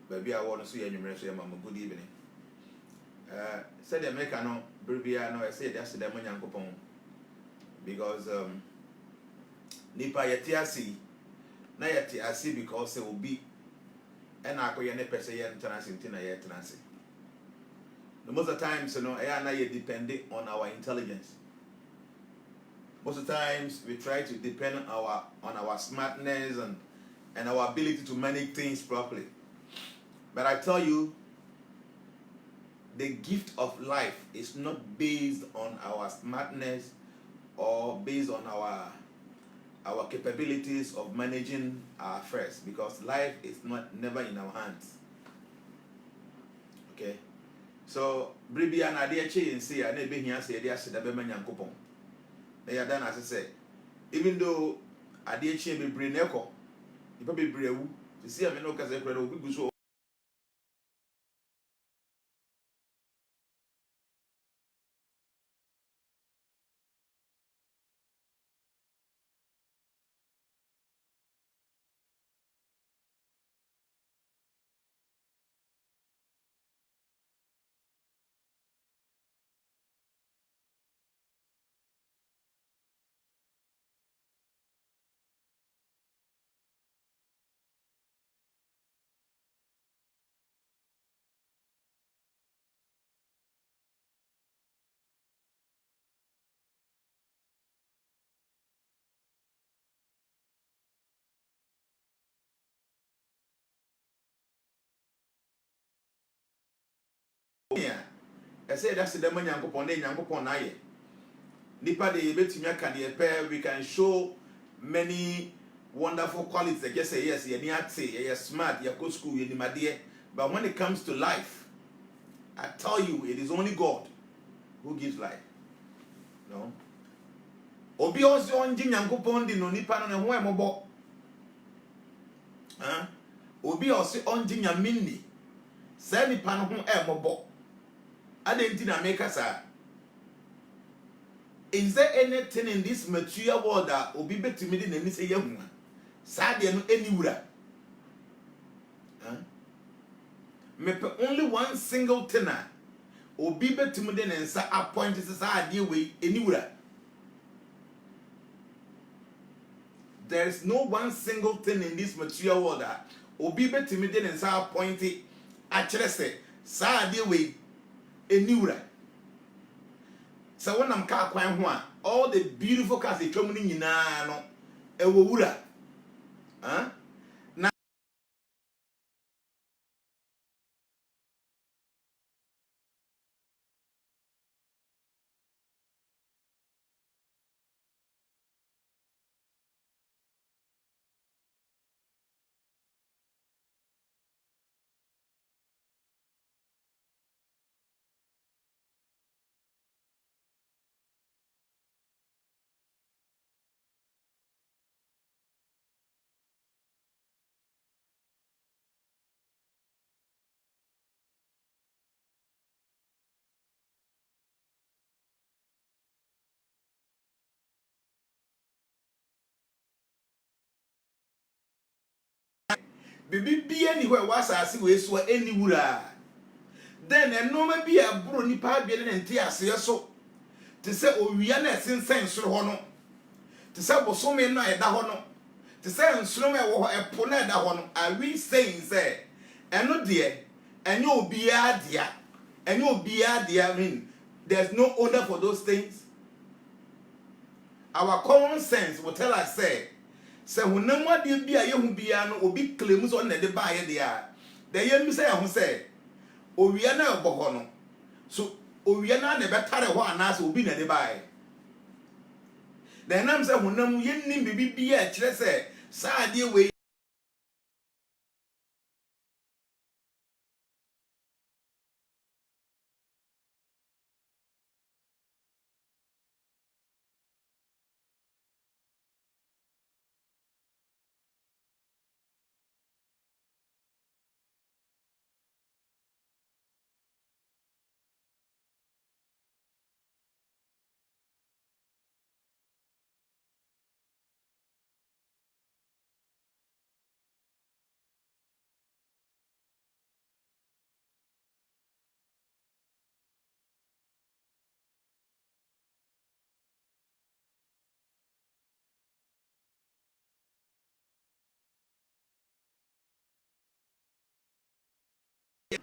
baby I want to see you so mama good evening. Said the make no bribia no I say that's the money Yankopon because nipa yeti asi na yeti asi because it will be and I ne pese ye ntanase ntina ye ntanase. Most of the times you know na ye depending on our intelligence. Most of the times we try to depend on our smartness and our ability to manage things properly. But I tell you, the gift of life is not based on our smartness or based on our capabilities of managing our affairs, because life is never in our hands. Okay? So, Bribia na de che and say, I never hear say, they are said, the Beman Yankopon. They are done as I say. Even though I did change me brain echo, you probably brave to see a man because I will be so. I say that's the money Yankopon na ye. Nipa de betimi aka de pe, we can show many wonderful qualities. I just say yes, you're smart, you go school, you're nimade. But when it comes to life, I tell you, it is only God who gives life. No. Obi also onji Yankopon di no nipa no ho emobo. Obi also onji Nyamini. Say nipa no ho emobo. Adenti na make us. Is there anything in this material world that obi betimi de nani say yehuna? Sa de no anywura. Me only one single thing obi betimi de nsa appoint sa ade we anywura. There is no one single thing in this material world that obi betimi de nsa appoint a kire say sa ade we anywura. So when I'm car kwan ho a, all the beautiful cars they come ni nyina no e wo wura. Na bibi bi anywhere was asase we so any wura. Then enoma bi abro nipa bi ne nte ase so. Te se owia na esensen soro ho no. Te se bosome no eda ho no. Te se nsoro me wo ho epo na eda ho no. Are we saying say eno de enye obia dia. Enye obia dia mean there's no order for those things. Our common sense will tell us say hunam ade bia ye hu bia no obi claim so na de ba ye de a de ye mi say ho say owia na eboho no so owia na de betare ho anase obi na de ba ye de nam say hunam ye nim bibi bia kire say sa ade we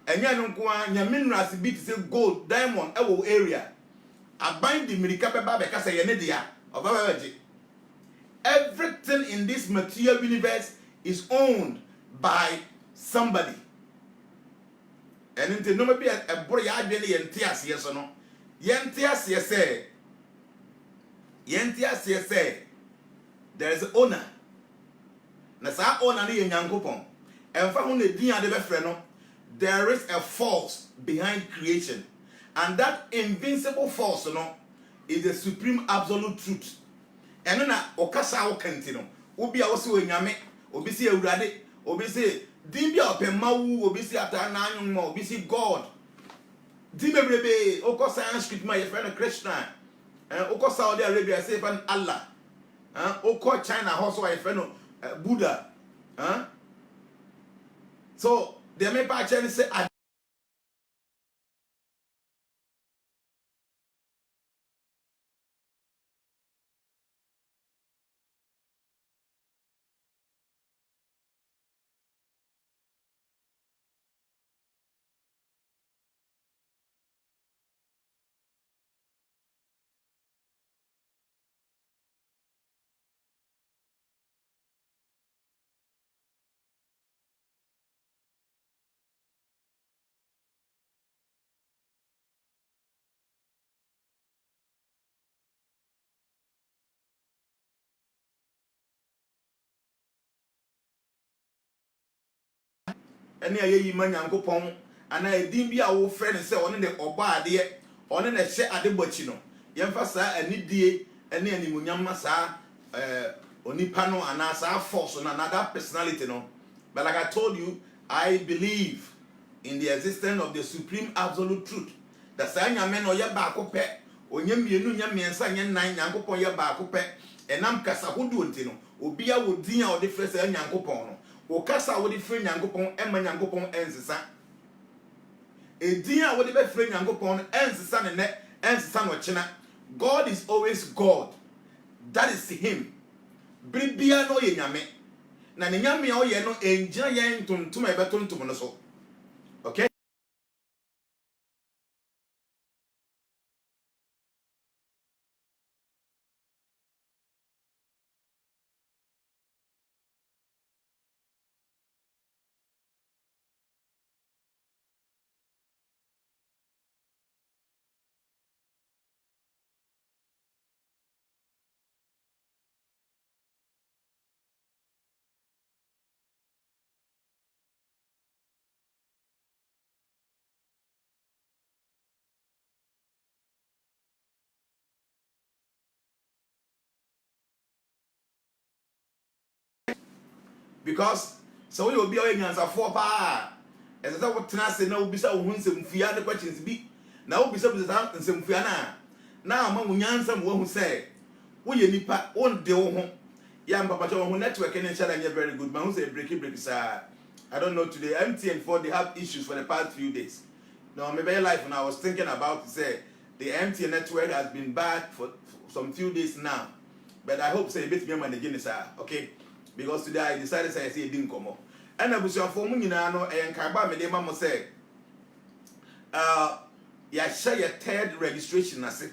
enya no nko a nya minerals bi te say gold diamond ewo area aban di mirika beba be ka say ye ne dia obabaji. Everything in this material universe is owned by somebody. And into no be a boy adwene yente ase so no yente ase say there is an owner. Na sa owner ne Nyankopon. Emfa ho na din ade be frɛ no. There is a force behind creation, and that invincible force no is the supreme absolute truth. Eno na okasa wo kanti no obi a wo se onyame obi se awurade obi se din bia opemawu obi se ata na anwum obi se God din bebrebe okọ science street ma ye friend Krishna okọ Saudi Arabia say fan Allah okọ China house wa ye friend Buddha so they may pa chen say ene aye yi ma Nyankopon ana edin bia wo friend say one de oba ade one na hye ade bochi no yemfa saa anidie ene animunyam ma saa onipa no ana saa force no na that personality no. But like I told you, I believe in the existence of the supreme absolute truth. That say nyame no ye ba ko pe onye mienu nya miensa nye nan Nyankopon ye ba ko pe enam kasa hodu nti no obi a wodin a ode frɛ say Nyankopon no wo kasa wo de frɛ Nyankopon emma Nyankopon ensesa edin a wo de be frɛ Nyankopon ensesa ne ensesa no chena. God is always God. That is him. Bribia no ye nyame na ne nyame a oye no enjia ye ntontom e betontom no so. Okay? Because so we will be our answer for pa as I would say na obi sa wo nsem fia de questions bi na obi sa nsem fia na ma wo nyansa mo hu say wo ye nipa won de wo ho ya mpapa cho wo network and share and very good man who say break sir. I don't know today MTN4 they have issues for the past few days. No, maybe life when I was thinking about to say the MTN network has been bad for some few days now, but I hope say a bit me managing sir. Okay, because today I decided say I say it didn't come up. And I was your phone nyina no e nkaba me dey mama say ya share your third registration ase.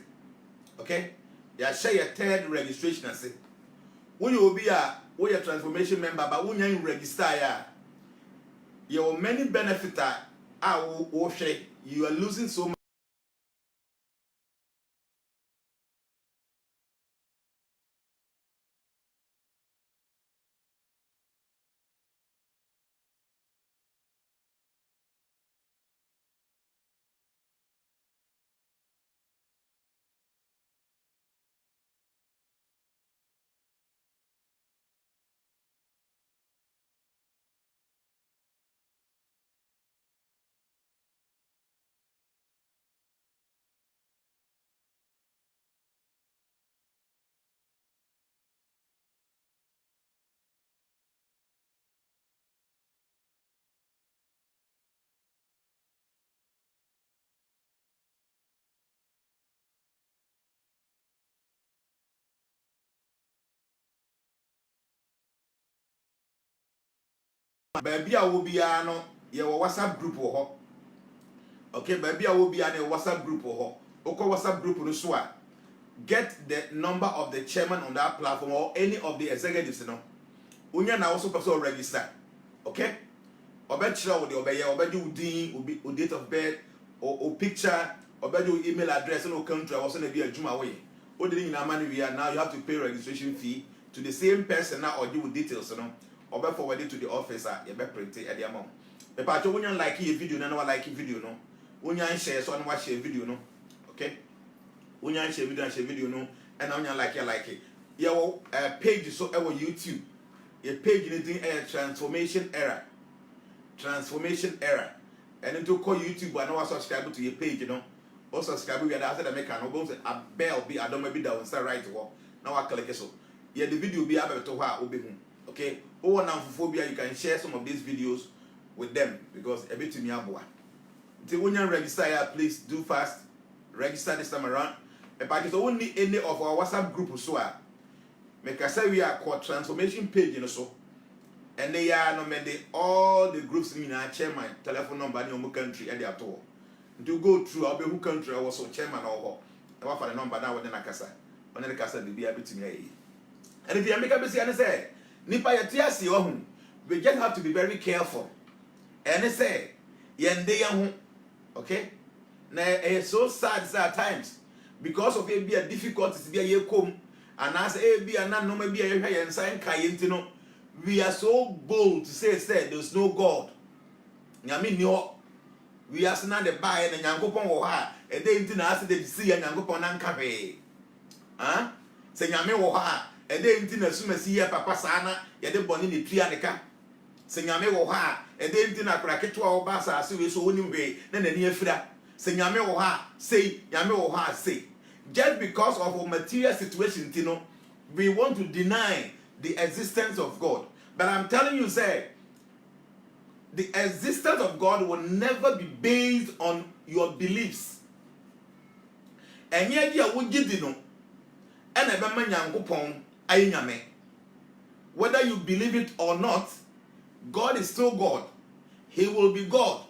Okay? Ya share your third registration ase. When you be we your transformation member but when you register ya your many benefits you are losing so much. Baby a wo bia no ye wo WhatsApp group wo ho Okay, baby, I will be on a WhatsApp group or WhatsApp group no so get the number of the chairman on that platform or any of the executives, you know. Unya na also person register. Okay? Obetchira wo de obeye, obedi udin, o date of birth, or picture, obedi email address no country also na be adwuma we. O de nyina ma we are now you have to pay registration fee to the same person now or give details, you know. Obe forward it to the officer, you be print it at the amount. The part you unya like a video, no like video no. Unya share so no watch a video no. Okay? Unya share video no and unya like it. Your page so our YouTube. Your page anything transformation era. And then to call YouTube and now subscribe to your page, you know. Or subscribe we are after the make an go say a bell be I don't maybe down say right to now I click so. Yeah, the video be able to her obe home. Okay. Oh now for phobia you can share some of these videos with them because a bit to me aboa. Until when you register here, please do fast. Register this time around. If I just only any of our WhatsApp group so make I say we are called transformation page, you know so. And they are no many all the groups in our chairman, telephone number in your country and they are told. To go through I'll be who country I was so chairman or what for the number now when I casa. When the casa be able to me. And if you make a busy and say, Nipa yatiasi ohun, we just have to be very careful. And they say, Yende yahu, okay? Now it's so sad at times because of it be a difficulties be a year come. And as a be a no maybe a sign kayentino, we are so bold to say there's no God. Yami no, we are not the buy and Yankopon or ha, a day into the see and Yankopon and cafe. Huh? Say Yami or ha, a day into the Sumasia Papa Sana, Yade Bonini Trianica. Say Yami or ha, a day into a cracket or bassa, so we so way, then a near Frida. Say Yami or ha, say Yami or ha, say. Just because of our material situation, Tino, we want to deny the existence of God. But I'm telling you, say, the existence of God will never be based on your beliefs. And yet you will give you and whether you believe it or not, God is still God. He will be God.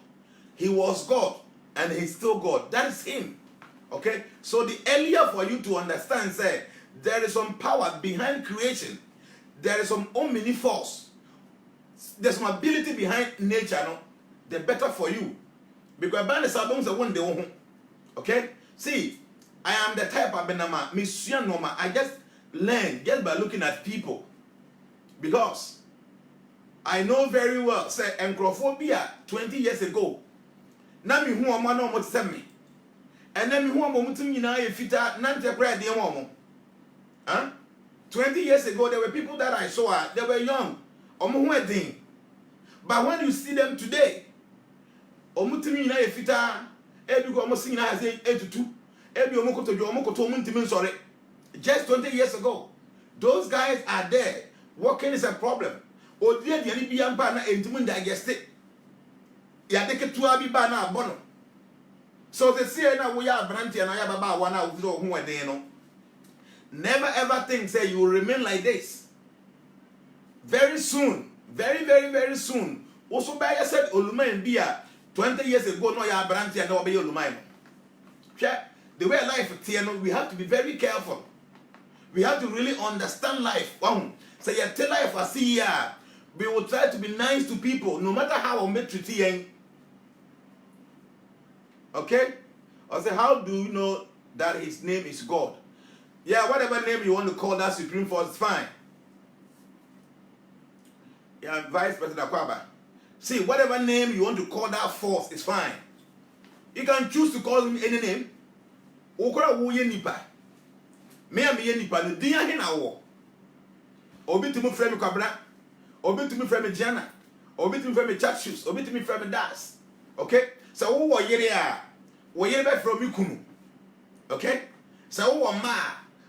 He was God, and He's still God. That is Him. Okay, so the earlier for you to understand, say, there is some power behind creation. There is some omni force. There's some ability behind nature. No, the better for you. Because by the sabons are one day. Okay, see, I am the type of benama, Monsieur Noma. I just learn just by looking at people. Because I know very well, say, encrophobia 20 years ago. Now me who am I no more me. And then who am I to fita nante prayer de woman. Huh? 20 years ago there were people that I saw, they were young. But when you see them today, omutimi na fita ebi go omosin na has 82 ebi omokoto jo omokoto omuntimi sorry. Just 20 years ago, those guys are there. Walking is a problem. Odie de ni bia mpa na entimu digest it. Ya de ketu abi ba na abono. So the say na we are branch and I baba one out so who are there no. Never ever think say you will remain like this. Very soon, very soon. Also by said Oluman Bia 20 years ago no ya branch and obey Oluman. The way life is, we have to be very careful. We have to really understand life. So you tell life as here. We will try to be nice to people no matter how we treat you. Okay? I say, how do you know that his name is God? Yeah, whatever name you want to call that Supreme Force is fine. Yeah, Vice President Akwaba. See, whatever name you want to call that force is fine. You can choose to call him any name. Okora wo ye nipa. Me am ye nipa no din ahe na wo. Obi to me frame Kwabra. Obi to me frame Jana. Obi to me frame Caksus. Obi to me frame Das. Okay? So wo yere a wo yere be from ikunu. Okay? So wo ma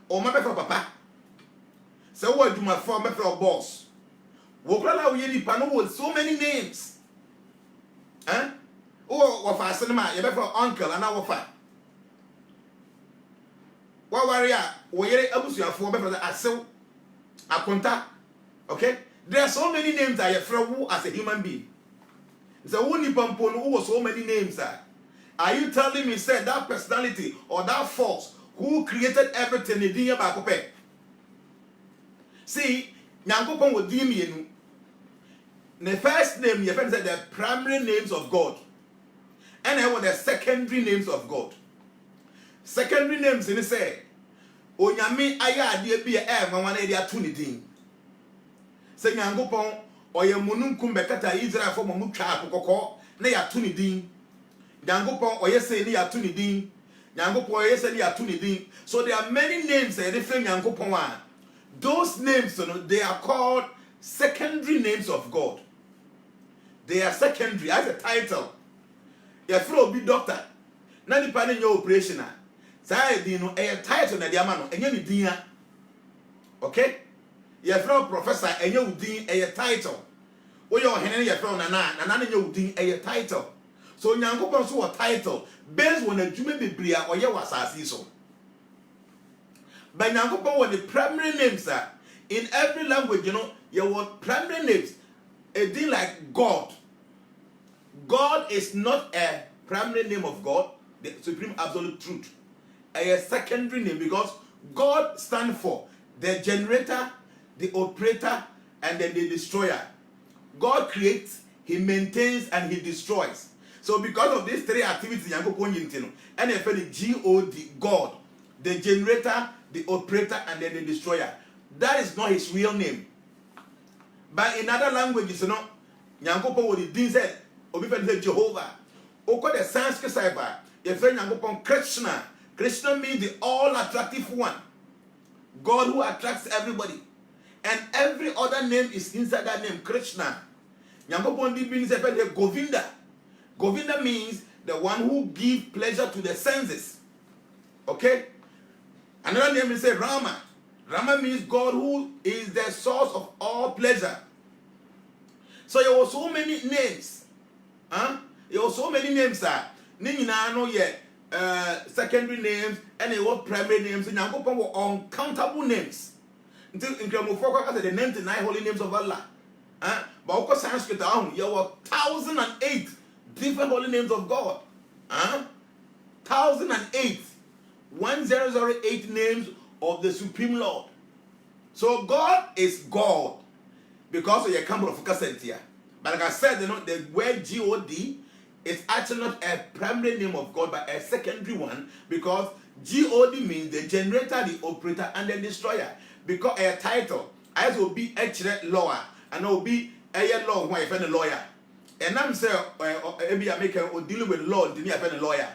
o ma be from papa. So wo aduma for me from boss. Wo kra la wo yere nipa no with so many names. Huh? Wo fa asema ye be from uncle and now wo fa. What warrior? We hear abusuafo be from asew, akonta. Okay? There are so many names that you throw as a human being. So who ni pampo no so many names are. Are you telling me, say, that personality or that force who created everything in the Bible? See, Nyankopon will deem you. The first name, your friend said, the primary names of God. And then the secondary names of God. Secondary names, in say, Onyame aya de bi e wan e de ato ne din. Se Nyankopon oye mununkum bekata Israel fo mo twa akokoko na ya to ne din. Nyankopon oye se ni ya to ne din. Nyankopon oye se ni ya to ne din. So there are many names that refer Nyankopon a. Those names, they are called secondary names of God. They are secondary as a title. If you be doctor, na ni pa your operation. Say a title na diamano, and you din. Okay? You're from professor, and you din a title. Or your hen, you're from Nana, you din a title. So, Nyankopon so a title based on a Jume Biblia or your so. But Nyankopon were the primary names are in every language, you want primary names. A thing like God. God is not a primary name of God, the supreme absolute truth. A secondary name because God stands for the generator, the operator, and then the destroyer. God creates, He maintains, and He destroys. So because of these three activities, and if the G-O-D, God, the generator, the operator, and then the destroyer. That is not His real name. But in other languages, Nyankopon would be said, Obi say Jehovah. Oko the Sanskrit cyber, you say Nyankopon Krishna. Krishna means the all-attractive one. God who attracts everybody. And every other name is inside that name, Krishna. Nyankopon di means Govinda. Govinda means the one who gives pleasure to the senses. Okay? Another name is Rama. Rama means God who is the source of all pleasure. So there were so many names. There were so many names, sir. No yet secondary names and there were primary names. And Nyankopon were uncountable names. Until in Kramofoko, the 99 holy names of Allah. But of course, Sanskrit, there were 1,008 different holy names of God. 1,008. 1008 names of the Supreme Lord. So God is God because of your camera of focus here. But like I said, the word G-O-D is actually not a primary name of God, but a secondary one because G-O-D means the generator, the operator, and the destroyer. Because a title, as will be actually lawyer, and will be a law wife and a lawyer. And I'm saying, maybe I make or dealing with law, then you have a lawyer.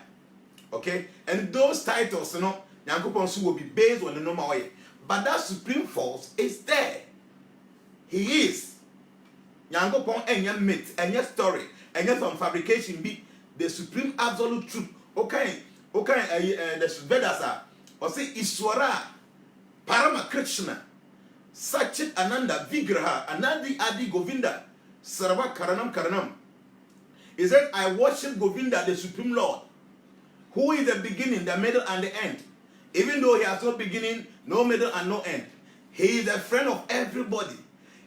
Okay? And those titles, Nyankopon will be based on the normal way. But that supreme force is there. He is. Nyankopon and your myth, and your story, and your some fabrication be the supreme absolute truth. Okay, the Vedas are, or say Iswara, Parama Krishna, Sachit Ananda, Vigraha, Anandi Adi Govinda, Sarava Karanam. He said, I worship Govinda, the Supreme Lord, who is the beginning, the middle, and the end. Even though he has no beginning, no middle, and no end. He is a friend of everybody.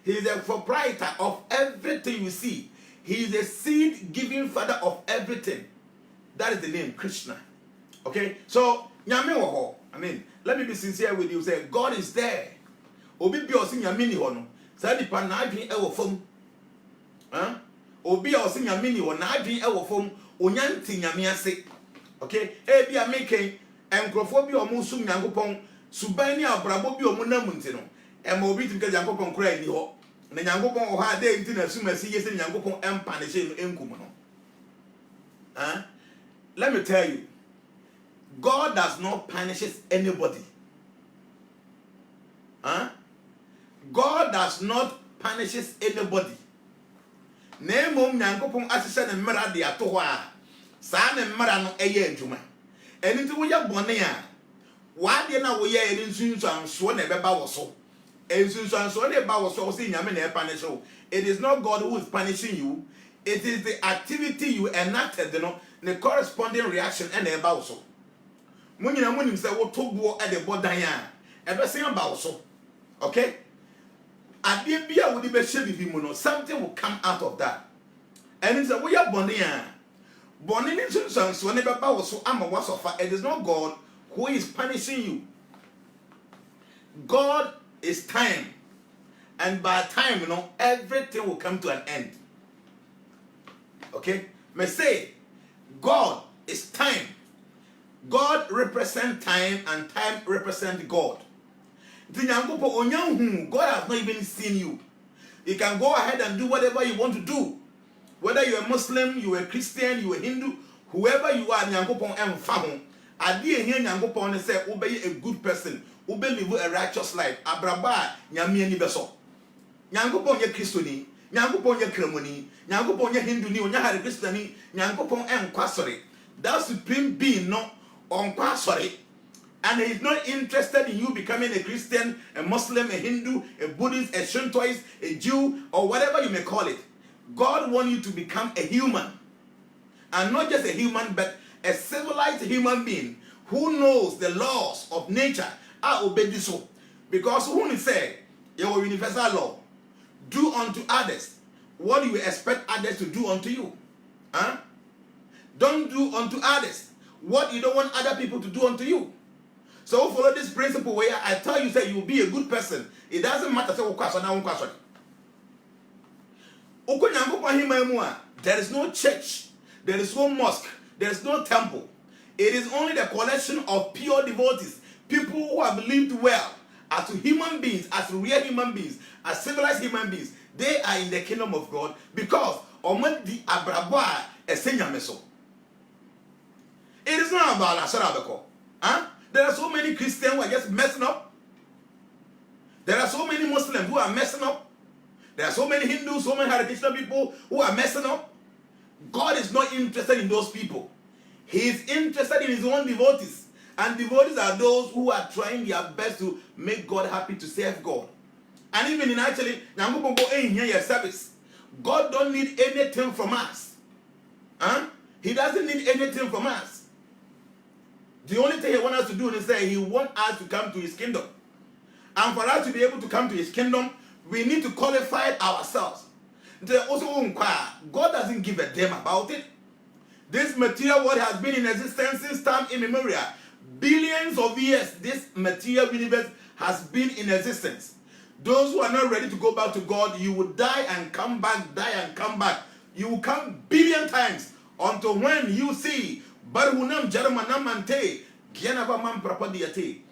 He is a proprietor of everything you see. He is the seed-giving father of everything. That is the name, Krishna. Okay? So, I mean, let me be sincere with you. Say, God is there. Obi bi osi nyame ni ho no. Sa di pa na adwen e wo fam. Obi osi nyame ni ho na adwen e wo fam. Onyanti nyame ase. Okay? E bi a meken enkrofo bi o mu sum Nyankopon suban ni abrabo bi o mu nam nti no. E ma obi tim ka Nyankopon kura ni ho. Na Nyankopon o ha de nti na sum asi yese Nyankopon empanish no enkum no. Let me tell you, God does not punish anybody. God does not punish anybody. Nemom Nyankopon asese ne mmara de ato ho a saa ne mmara no eye adwuma. Eni nti wo ye bone a wa de na wo ye eni nsunsuanso na beba wo so. Ensunsuanso na eba wo so wo se nyame na e punish you. It is not God who is punishing you. It is the activity you enacted, the corresponding reaction and eba wo so. Munyina munim se wo to bo e de bodan a ebe se aba wo so. Okay? Ade bia wo di be hye bibi mu no, something will come out of that. And it's a way of bonia. It is not God who is punishing you. God is time. And by time, everything will come to an end. Okay? May say, God is time. God represents time and time represents God. God has not even seen you. You can go ahead and do whatever you want to do. Whether you're a Muslim, you're a Christian, you're a Hindu, whoever you are, Nyankopon emfa. Adie here Nyankopon say, obey a good person, obey live a righteous life. Abraba nyame ani beso. Nyankopon ye Christoni, Nyankopon ye Kremoni, Nyankopon ye Hindu ni, onya Hare Christiani, Nyankopon enkwasore. That supreme being no onkwasore. And he is not interested in you becoming a Christian, a Muslim, a Hindu, a Buddhist, a Shintoist, a Jew, or whatever you may call it. God wants you to become a human. And not just a human, but a civilized human being who knows the laws of nature. I obey this one. Because who say, your universal law, do unto others what you expect others to do unto you. Huh? Don't do unto others what you don't want other people to do unto you. So follow this principle where I tell you, say you will be a good person. It doesn't matter. There is no church, there is no mosque, there is no temple. It is only the collection of pure devotees, people who have lived well as human beings, as real human beings, as civilized human beings. They are in the kingdom of God because it is not about Asarabeko. Huh? There are so many Christians who are just messing up. There are so many Muslims who are messing up. There are so many Hindus, so many Hare Krishna people who are messing up. God is not interested in those people. He is interested in his own devotees. And devotees are those who are trying their best to make God happy, to serve God. And even in actually, service, God don't need anything from us. Huh? He doesn't need anything from us. The only thing he wants us to do is say he wants us to come to his kingdom. And for us to be able to come to his kingdom, we need to qualify ourselves. God doesn't give a damn about it. This material world has been in existence since time immemorial. Billions of years, this material universe has been in existence. Those who are not ready to go back to God, you will die and come back, die and come back. You will come billion times until when you see Barhunam Jaramanamante, Gianavaman Prapadiate,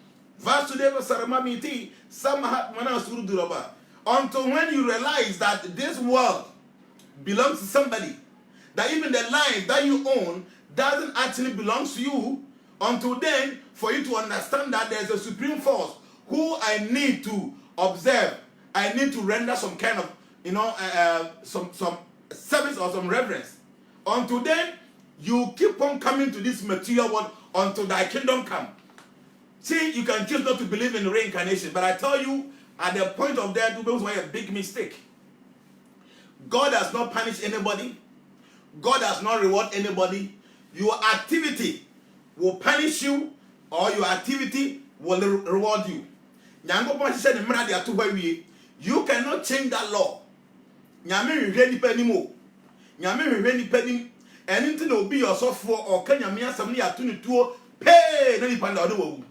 Vasudeva Saramamiti, Samahat Manasurduraba. Until when you realize that this world belongs to somebody, that even the life that you own doesn't actually belong to you, until then, for you to understand that there's a supreme force who I need to observe, I need to render some kind of, some service or some reverence. Until then, you keep on coming to this material world until thy kingdom come. See, you can choose not to believe in reincarnation, but I tell you, at the point of death, you make a big mistake. God does not punish anybody. God does not reward anybody. Your activity will punish you, or your activity will reward you. You cannot change that law. Anything will be your software or Kenya somebody at 22 pay no panda do.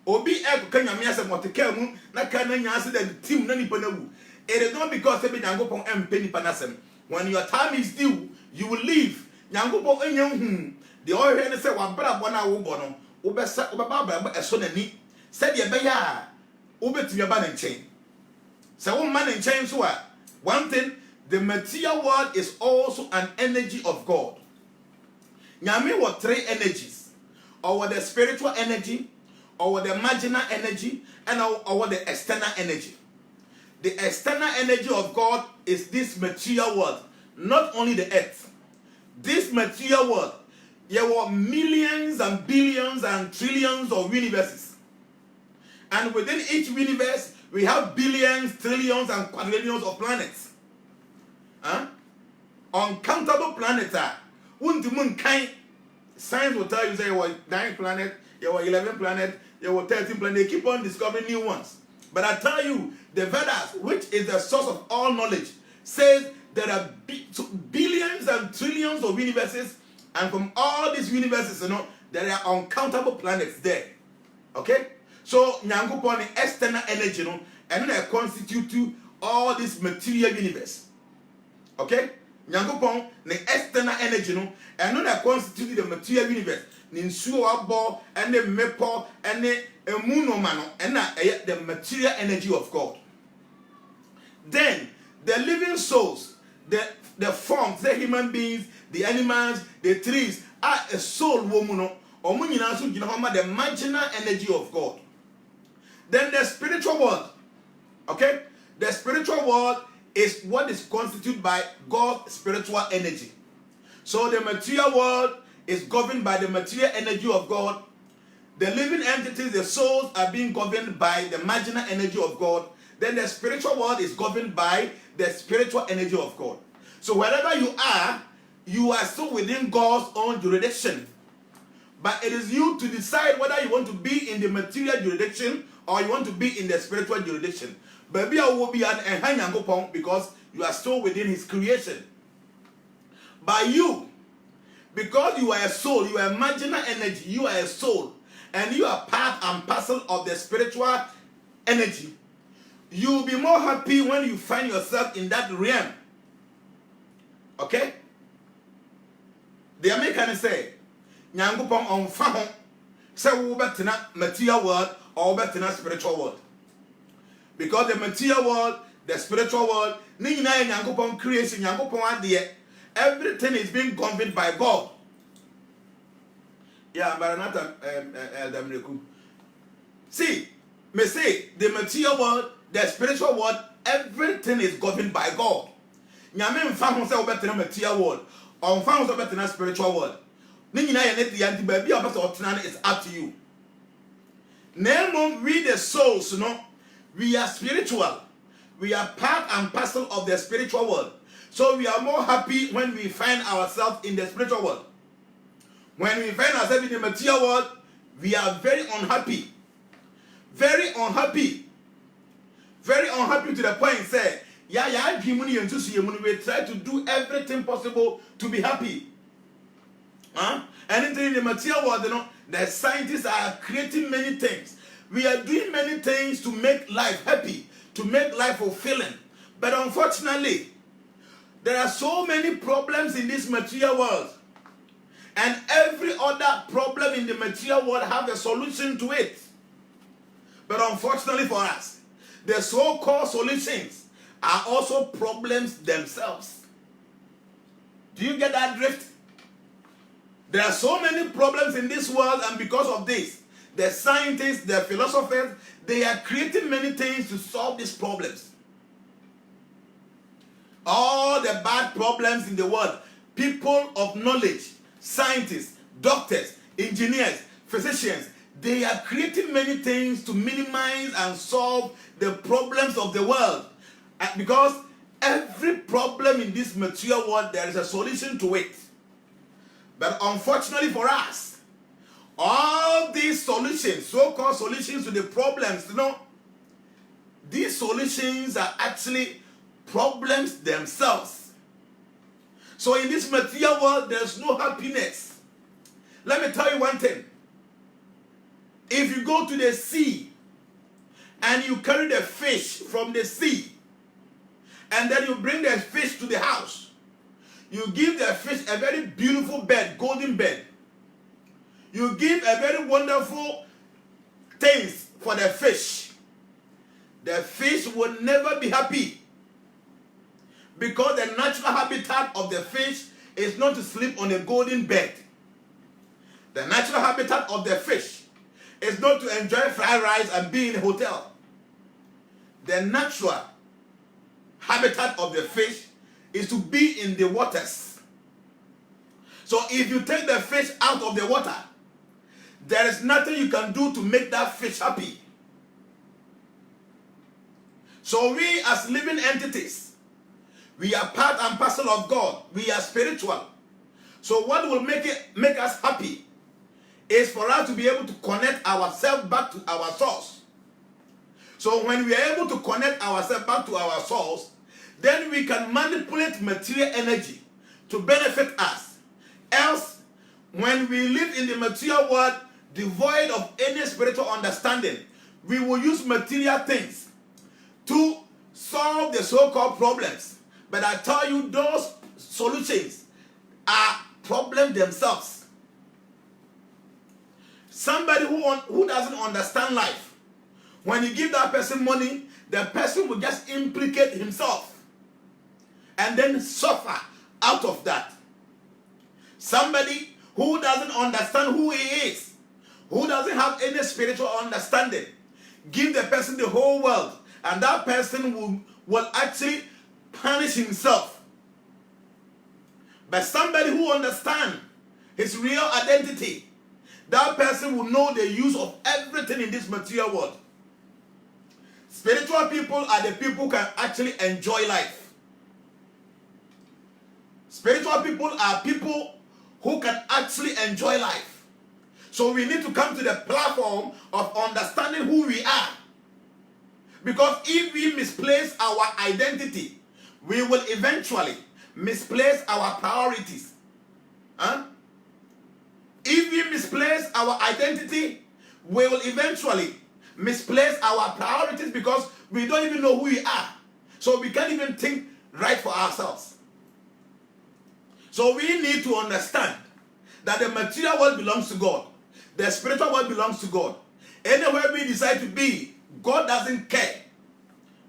Obi e Kenya some what kemu na kan nyase the team na nipa na wu. It is not because say Nyankopon empe nipa na sem. When your time is due, you will leave. Nyankopon enya hu. The oil here say wa bra bo na wo bo no. Wo be sa wo ba bra bo eso na ni. Say de be ya. Wo betumi ba na nchen. Say wo man nchen so a one thing, the material world is also an energy of God. Nyame were three energies. Or the spiritual energy, or the marginal energy, and or the external energy. The external energy of God is this material world, not only the earth. This material world, there were millions and billions and trillions of universes. And within each universe, we have billions, trillions, and quadrillions of planets. Uncountable planets are. Science will tell you there were 9 planets, there were 11 planets, there were 13 planets. They keep on discovering new ones. But I tell you, the Vedas, which is the source of all knowledge, says there are billions and trillions of universes, And from all these universes, there are uncountable planets there. Okay? So, Nyankopon is external energy, and then constitute all this material universe. Okay? Nyankopon is external energy, and then constitute the material universe. Ninsuo and the mepo and the emunomano, and the material energy of God. Then the living souls, the forms, the human beings, the animals, the trees are a soul woman or the marginal energy of God. Then the spiritual world, okay? The spiritual world is what is constituted by God's spiritual energy. So the material world is governed by the material energy of God. The living entities, the souls, are being governed by the marginal energy of God. Then the spiritual world is governed by the spiritual energy of God. So wherever you are still within God's own jurisdiction. But it is you to decide whether you want to be in the material jurisdiction or you want to be in the spiritual jurisdiction. Baby, I will be an enhanyango because you are still within His creation. But you, because you are a soul, you are a marginal energy, you are a soul, and you are part and parcel of the spiritual energy, you will be more happy when you find yourself in that realm. Okay? The Americans say, Nyangupon on fahon, say we better material world or better spiritual world. Because the material world, the spiritual world, Nina Nyangupon creation, Nyangupon idea, everything is being governed by God. Yeah, Maranatha, see, me say the material world, the spiritual world, everything is governed by God. Nyame mfa say better material world, or mfa better spiritual world. Nina yaneti yanti baby about is up to you. Name we the souls, we are spiritual. We are part and parcel of the spiritual world. So we are more happy when we find ourselves in the spiritual world. When we find ourselves in the material world, we are very unhappy. Very unhappy. Very unhappy to the point, say, we try to do everything possible to be happy. Anything in the material world, the scientists are creating many things. We are doing many things to make life happy, to make life fulfilling. But unfortunately, there are so many problems in this material world. And every other problem in the material world have a solution to it. But unfortunately for us, the so-called solutions are also problems themselves. Do you get that drift? There are so many problems in this world, and because of this, the scientists, the philosophers, they are creating many things to solve these problems. All the bad problems in the world, people of knowledge, scientists, doctors, engineers, physicians, they are creating many things to minimize and solve the problems of the world. Because every problem in this material world, there is a solution to it. But unfortunately for us, all these solutions, so-called solutions to the problems, these solutions are actually problems themselves. So in this material world, there's no happiness. Let me tell you one thing. If you go to the sea and you carry the fish from the sea, and then you bring the fish to the house, you give the fish a very beautiful bed, golden bed. You give a very wonderful things for the fish. The fish will never be happy. Because the natural habitat of the fish is not to sleep on a golden bed. The natural habitat of the fish is not to enjoy fried rice and be in a hotel. The natural habitat of the fish is to be in the waters. So if you take the fish out of the water, there is nothing you can do to make that fish happy. So we as living entities, we are part and parcel of God. We are spiritual. So what will make us happy is for us to be able to connect ourselves back to our source. So when we are able to connect ourselves back to our source, then we can manipulate material energy to benefit us. Else, when we live in the material world, devoid of any spiritual understanding, we will use material things to solve the so-called problems. But I tell you, those solutions are problems themselves. Somebody who doesn't understand life, when you give that person money, the person will just implicate himself and then suffer out of that. Somebody who doesn't understand who he is, who doesn't have any spiritual understanding, give the person the whole world, and that person will actually punish himself. But somebody who understands his real identity, that person will know the use of everything in this material world. Spiritual people are the people who can actually enjoy life. Spiritual people are people who can actually enjoy life. So we need to come to the platform of understanding who we are. Because if we misplace our identity, we will eventually misplace our priorities. If we misplace our identity, we will eventually misplace our priorities because we don't even know who we are. So we can't even think right for ourselves. So we need to understand that the material world belongs to God. The spiritual world belongs to God. Anywhere we decide to be, God doesn't care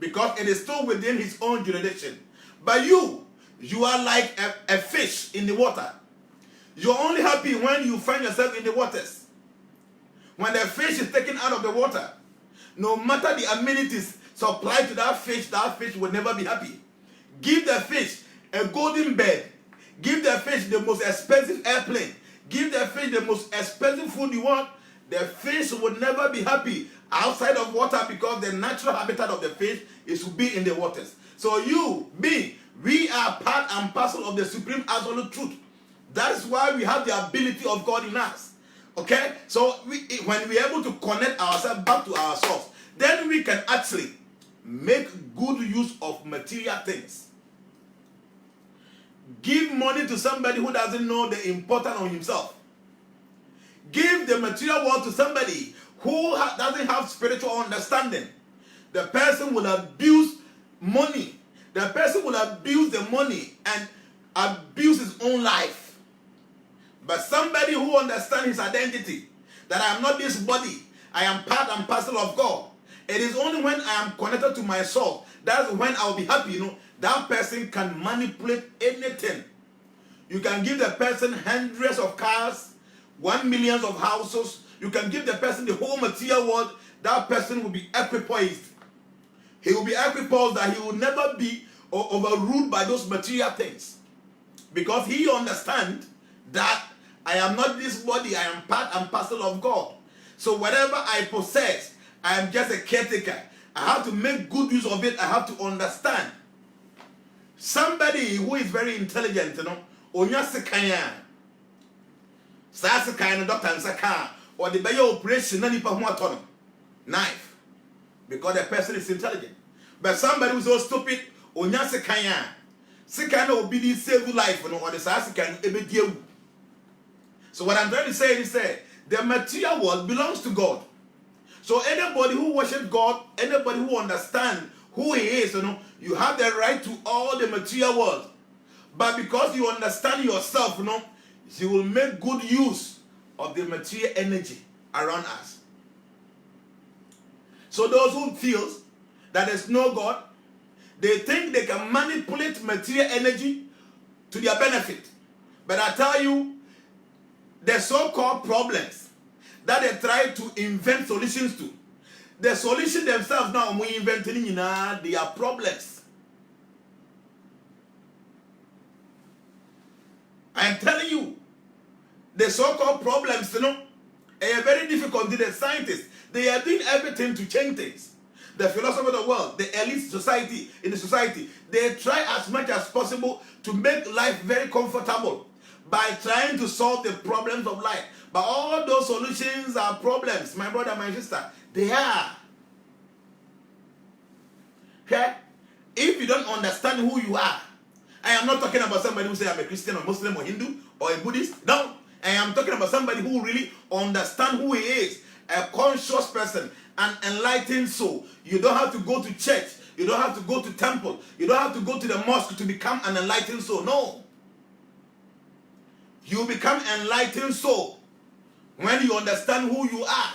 because it is still within his own jurisdiction. But you are like a fish in the water. You're only happy when you find yourself in the waters. When the fish is taken out of the water, no matter the amenities supplied to that fish will never be happy. Give the fish a golden bed. Give the fish the most expensive airplane. Give the fish the most expensive food you want. The fish will never be happy outside of water because the natural habitat of the fish is to be in the waters. So we are part and parcel of the supreme absolute truth. That is why we have the ability of God in us. Okay? So when we are able to connect ourselves back to our source, then we can actually make good use of material things. Give money to somebody who doesn't know the importance of himself. Give the material world to somebody who doesn't have spiritual understanding. The person will abuse money. The person will abuse the money and abuse his own life. But somebody who understands his identity, that I am not this body, I am part and parcel of God. It is only when I am connected to my soul, that's when I will be happy. That person can manipulate anything. You can give the person hundreds of cars, 1 million of houses. You can give the person the whole material world. That person will be equipoised. He will be equipoised that he will never be overruled by those material things. Because he understands that I am not this body, I am part and parcel of God. So whatever I possess, I am just a caretaker. I have to make good use of it. I have to understand. Somebody who is very intelligent, onya sekanya. Sa sekanya doctor nsaka or the bayo operation na nipa ho atono. Knife. Because the person is intelligent. But somebody who is so stupid, onya sekanya. Sekanya obi save life or the sa sekanya ebedie. So what I'm trying to say is that the material world belongs to God. So anybody who worships God, anybody who understands who he is, you have the right to all the material world. But because you understand yourself, you will make good use of the material energy around us. So those who feel that there's no God, they think they can manipulate material energy to their benefit. But I tell you, the so-called problems that they try to invent solutions to, the solution themselves now, we inventing they are problems. I am telling you, the so-called problems, are very difficult to the scientists. They are doing everything to change things. The philosophers of the world, the elite society, in the society, they try as much as possible to make life very comfortable by trying to solve the problems of life. But all those solutions are problems, my brother, my sister. They are. Okay? If you don't understand who you are, I am not talking about somebody who say I'm a Christian or Muslim or Hindu or a Buddhist. No. And I'm talking about somebody who really understands who he is, a conscious person, an enlightened soul. You don't have to go to church. You don't have to go to temple. You don't have to go to the mosque to become an enlightened soul. No. You become enlightened soul when you understand who you are,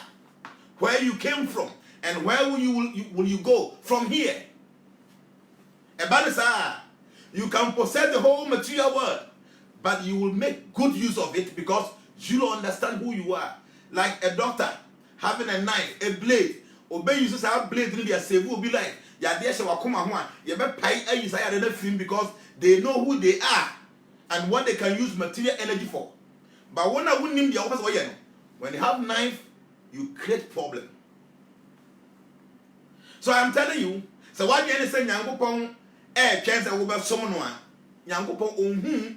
where you came from, and where will you go from here. You can possess the whole material world, but you will make good use of it because you don't understand who you are. Like a doctor having a knife, a blade. Obey uses have blade in their save will be like because they know who they are and what they can use material energy for. But when I wouldn't name the office, when you have knife, you create problem. So I'm telling you, so what you say Yankopon chance over someone Yankopon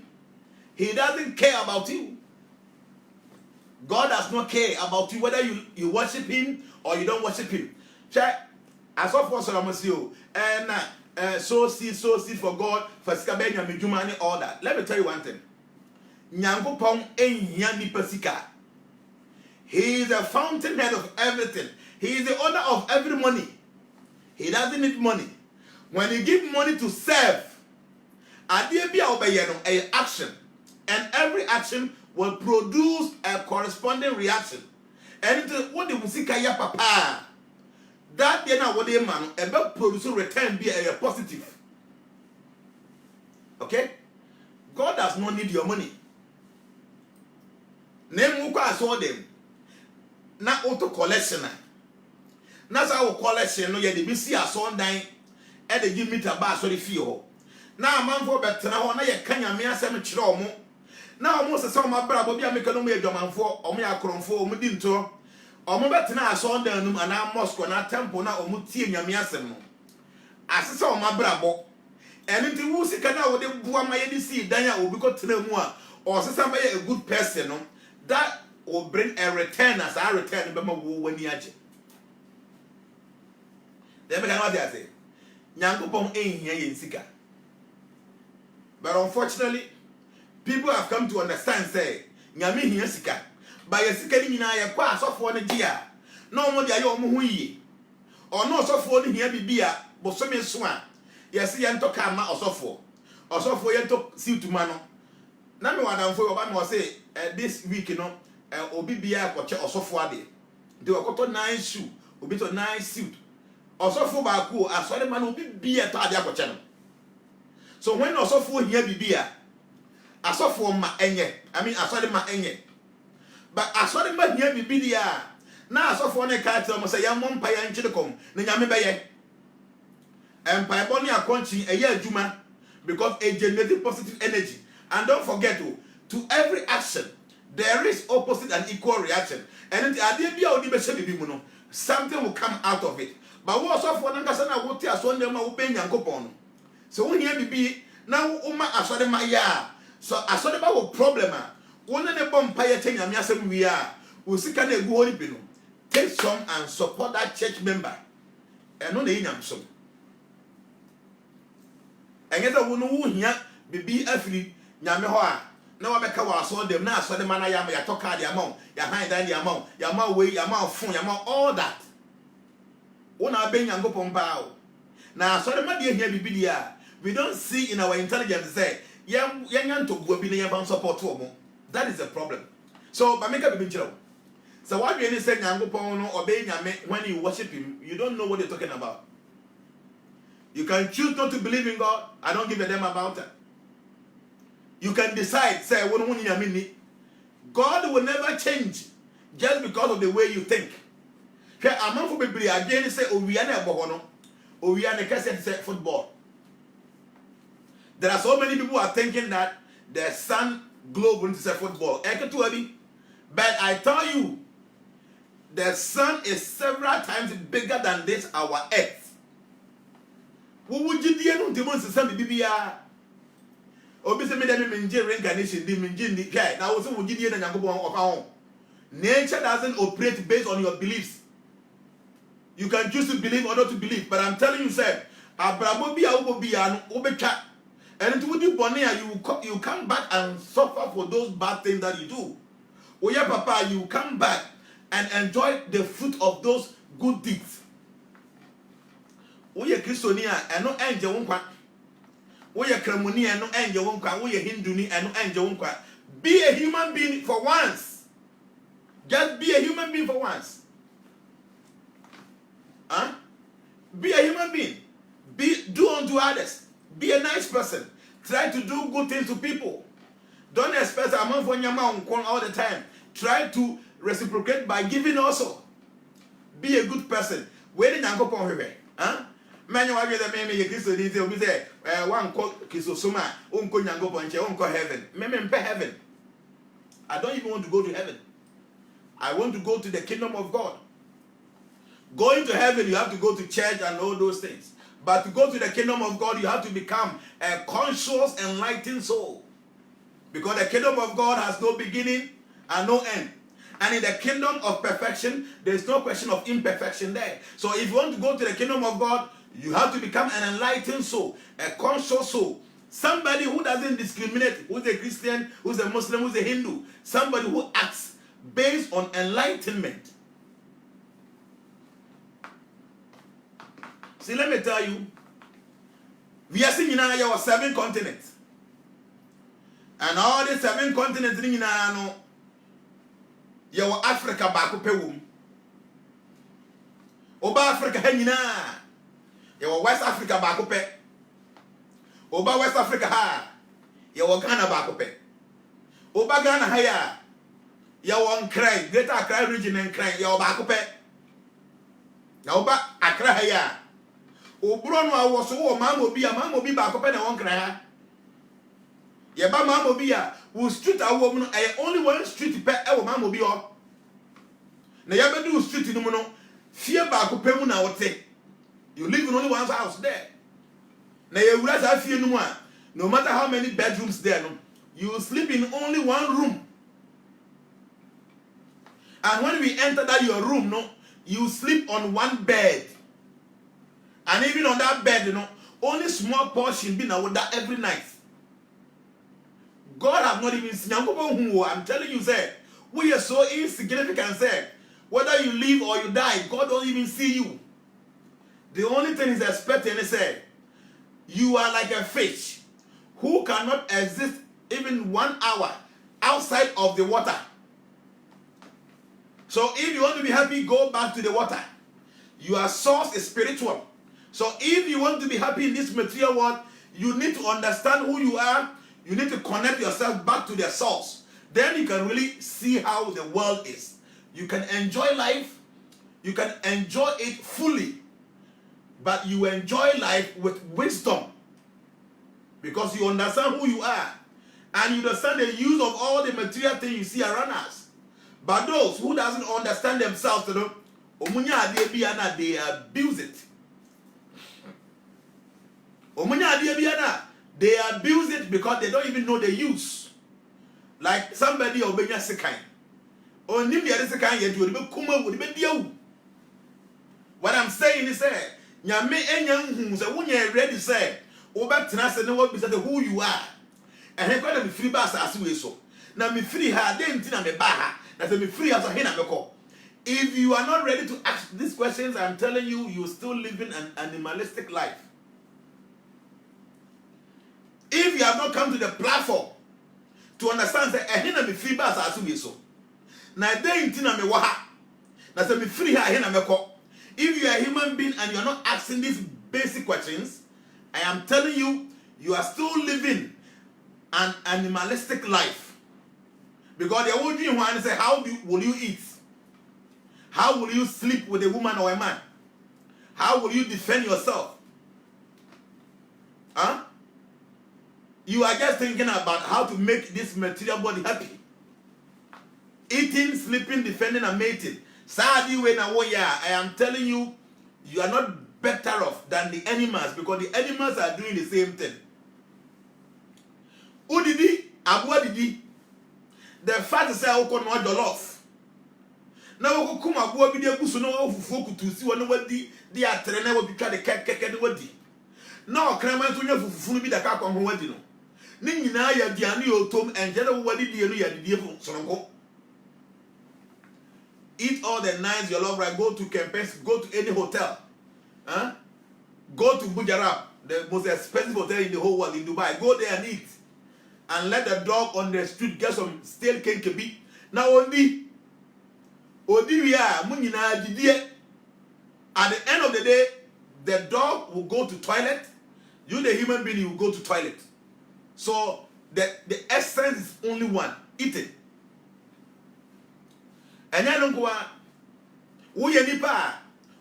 he doesn't care about you. God does not care about you whether you worship him or you don't worship him. Check. As of for Salamasio and so seed for God for Skabenya Mijumani, all that. Let me tell you one thing. Yankopon Nyani Pesika. He is the fountainhead of everything. He is the owner of every money. He doesn't need money. When you give money to serve, a action, and every action will produce a corresponding reaction. And what the musika ya papa, that then what the man about producing return be a positive. Okay? God does not need your money. Name muka saw them. Na auto collection. Na sa collection no ye de bi si aso dan e de give me taba so de fie ho. Na amanfo betena ho na ye kanya me asem kire omo. Na omo se ma bra bo bia me kanu me adwamanfo omo ya kronfo omo di nto. Omo betena aso dan num ana mosque na temple na omo tie nyame asem no. Asese omo bra bo. Eni ti wu sika na wo de bua ma ye di si dan a obi ko tena mu a o sesa ma ye a good person no. That will bring a return as I return bema wo wani age. They make what they say. Nyankopon ehia yensika. But unfortunately, people have come to understand say nyame hia sika. Ba yesika ni nyina ye kwa asofo ne gia. Na omo dia ye omo ho yie. Ono osofo ne hia bibia bosome so a. Yesi ye ntoka ma osofo. Osofo ye ntok siutuma no. Na me wadamfo oba me say this week obi bia koche osofo ade. De wakoto nice shoe, obi to nice suit. Osofo ba ko asore man obi bia to ade akoche no. So when osofo hia bibia, asofo ma enye. I mean asore ma enye. But asore ma hia bibia na asofo ne ka tell mo say ya mompa ya nchide kom na nyame beye. Empire boni akonchi eye adwuma because it generates positive energy. And don't forget to every action there is opposite and equal reaction. And something will come out of it. But what also for Nankasana would tell us one day Yankopon. So when you be now Uma Asodema ya. So Asodema will problem. One of the Bompire thing and Yasam we are. We see can go bino. Take some and support that church member. And no the Yam so. And yet I won't here be afraid. Nyame ho a na wabeka wa so dem na so dem na ya toka the amount ya hand dan the amount ya ma we ya ma fun ya ma all that wona be Nyankopon ba o na so dem de hia bibidia we don't see in our intelligence say ya nyanto gua bi na ya ban support wo. That is the problem. So ba make be chiro so what we say Nyankopon no obey Nyame when you worship him you don't know what you're talking about. You can choose not to believe in God. I don't give a damn about it. You can decide, say, God will never change just because of the way you think. Again, say, football. There are so many people who are thinking that the sun globe will say football. But I tell you, the sun is several times bigger than this, our earth. What would you do? Obviously, reincarnation, now also would you nature doesn't operate based on your beliefs. You can choose to believe or not to believe, but I'm telling you, sir, and it would you come back and suffer for those bad things that you do. Oh yeah, Papa, you come back and enjoy the fruit of those good deeds. Oh yeah, Christonia, and no angel won't. Oh yeah, Kramoni, and no angel won't. Oh yeah, Hinduni, and no angel won't. Be a human being for once. Just be a human being for once. Huh? Be a human being. Do unto others. Be a nice person. Try to do good things to people. Don't expect a man for your mouth all the time. Try to reciprocate by giving also. Be a good person. Where did you go from here? Huh? Man, you are the man you Christo detail. We say, one called Kisosuma, unko Yango Ponche, unko heaven. Memem heaven. I don't even want to go to heaven. I want to go to the kingdom of God. Going to heaven, you have to go to church and all those things. But to go to the kingdom of God, you have to become a conscious, enlightened soul. Because the kingdom of God has no beginning and no end. And in the kingdom of perfection, there is no question of imperfection there. So if you want to go to the kingdom of God, you have to become an enlightened soul, a conscious soul. Somebody who doesn't discriminate, who's a Christian, who's a Muslim, who's a Hindu. Somebody who acts based on enlightenment. See, let me tell you, we are seeing now your 7 continents. And all the 7 continents in now, your Africa back up Oba Africa hangina. Your West Africa back up. Oba West Africa ha. Your Ghana back up. Oba Ghana haya. Your Accra, Greater Accra region and Accra, your back up. Oba Accra haya. Obron was so mammo be back up and one cry. Yeba mammo be a who street a woman, I only one street per our mammo be all. Na yabe do street no no, fear back up na wote. You live in only one house there. Na you realize I fear no one. No matter how many bedrooms there, no, you will sleep in only one room. And when we enter that your room, no, you sleep on one bed. And even on that bed, you know, only small portion be now with that every night. God have not even seen. I'm telling you, sir, we are so insignificant, sir. Whether you live or you die, God don't even see you. The only thing He's expecting is, sir, you are like a fish who cannot exist even 1 hour outside of the water. So if you want to be happy, go back to the water. Your source is spiritual. So if you want to be happy in this material world, you need to understand who you are. You need to connect yourself back to the source. Then you can really see how the world is. You can enjoy life. You can enjoy it fully. But you enjoy life with wisdom. Because you understand who you are. And you understand the use of all the material things you see around us. But those who doesn't understand themselves, they abuse it. They abuse it because they don't even know the use. Like somebody obenya sekai. Onim the other sekai yet you be kuma would be dio. What I'm saying is say, nyame enya hu say wonye ready say, obetena se ne wo be say who you are. And he call me free bass as we so. Na me free ha dey nti na me ba ha. Na say me free as he na me call. If you are not ready to ask these questions, I'm telling you, you're still living an animalistic life. If you have not come to the platform to understand that ehina me free bass as we so. Na dey nti na me wa ha. Na say me free ha ehina me call. If you are a human being and you are not asking these basic questions, I am telling you, you are still living an animalistic life. Because they will dream and say, will you eat? How will you sleep with a woman or a man? How will you defend yourself? Huh? You are just thinking about how to make this material body happy. Eating, sleeping, defending, and mating. Sadly, when I am telling you, you are not better off than the animals because the animals are doing the same thing. Udidi, abuadidi. The fact is that we cannot jollof. Now we come abuadidi kusu no fufu kutusi wano wadi di atrene wo bitwa de keke de wadi. Now krama nso nya fufu no bi da ka kwa ho wadi no. Ni nyina ya diane yo tom enje de wadi die no ya didie fu soronko. eat all the nights your love right, go to campaigns, go to any hotel. Huh? Go to Gujarat, the most expensive hotel in the whole world, in Dubai. Go there and eat. And let the dog on the street get some stale kenkebi. Now Odi we are at the end of the day, the dog will go to toilet. You, the human being, you will go to toilet. So the essence is only one: eating. And I don't go. Who you nipa?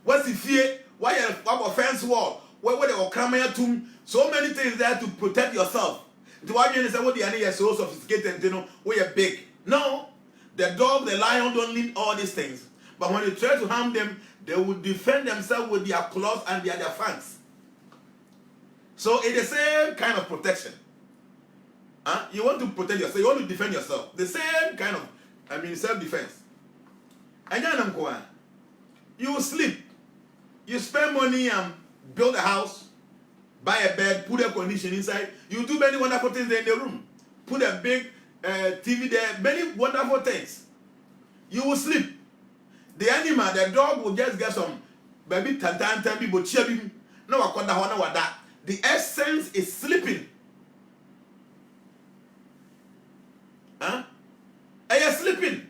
What's the fear? Why you have a fence wall? Where they will come here to? So many things there to protect yourself. To why you say what the animal is so sophisticated, you know, we are big. No, the dog, the lion don't need all these things. But when you try to harm them, they will defend themselves with their claws and their fangs. So it's the same kind of protection. Huh? You want to protect yourself, you want to defend yourself. The same kind of, self-defense. And then you sleep. You spend money and build a house, buy a bed, put air conditioning inside. You do many wonderful things there in the room. Put a big TV there, many wonderful things. You will sleep. The animal, the dog will just get some baby tantan but chibi. No wakonda wana wada. The essence is sleeping. Huh? And you're sleeping.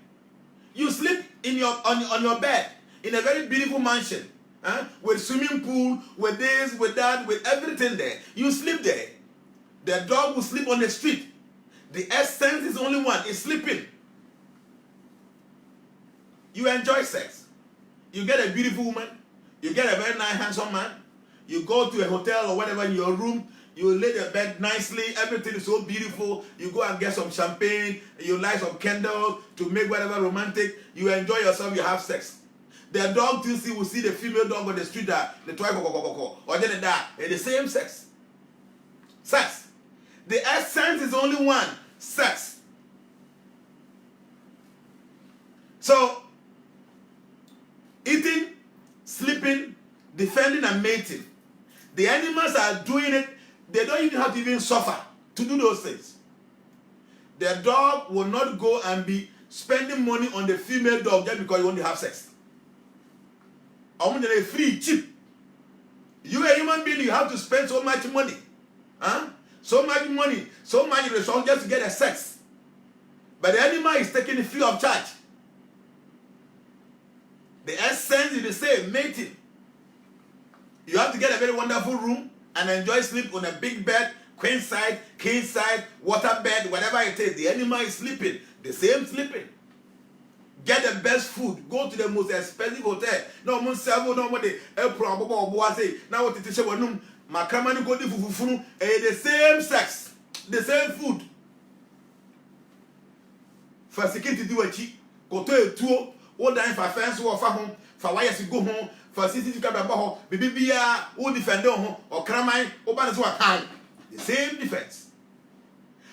You sleep in your on your bed in a very beautiful mansion. With swimming pool, with this, with that, with everything there. You sleep there. The dog will sleep on the street. The essence is only one, it's sleeping. You enjoy sex. You get a beautiful woman. You get a very nice, handsome man. You go to a hotel or whatever in your room. You lay the bed nicely. Everything is so beautiful. You go and get some champagne. You light some candles to make whatever romantic. You enjoy yourself. You have sex. The dog will see the female dog on the street that the toy or then that the same sex. Sex. The essence is only one: sex. So, eating, sleeping, defending, and mating. The animals are doing it. They don't even have to even suffer to do those things. The dog will not go and be spending money on the female dog just because you want to have sex. I want to free, cheap. You a human being, you have to spend so much money. Huh? So much money, so much resources just to get a sex. But the animal is taking it free of charge. The essence is the same, mating. You have to get a very wonderful room and enjoy sleep on a big bed, queen side, king side, water bed, whatever it is. The animal is sleeping, the same sleeping. Get the best food. Go to the most expensive hotel. No one serve no money. Now what it is one makamani go the same sex, the same food. For security do a cheap. Go to a tour. What time for fence or for home? For why you go home? For CCTV camera home. Baby who defend home or cramine or balance what time. The same defense.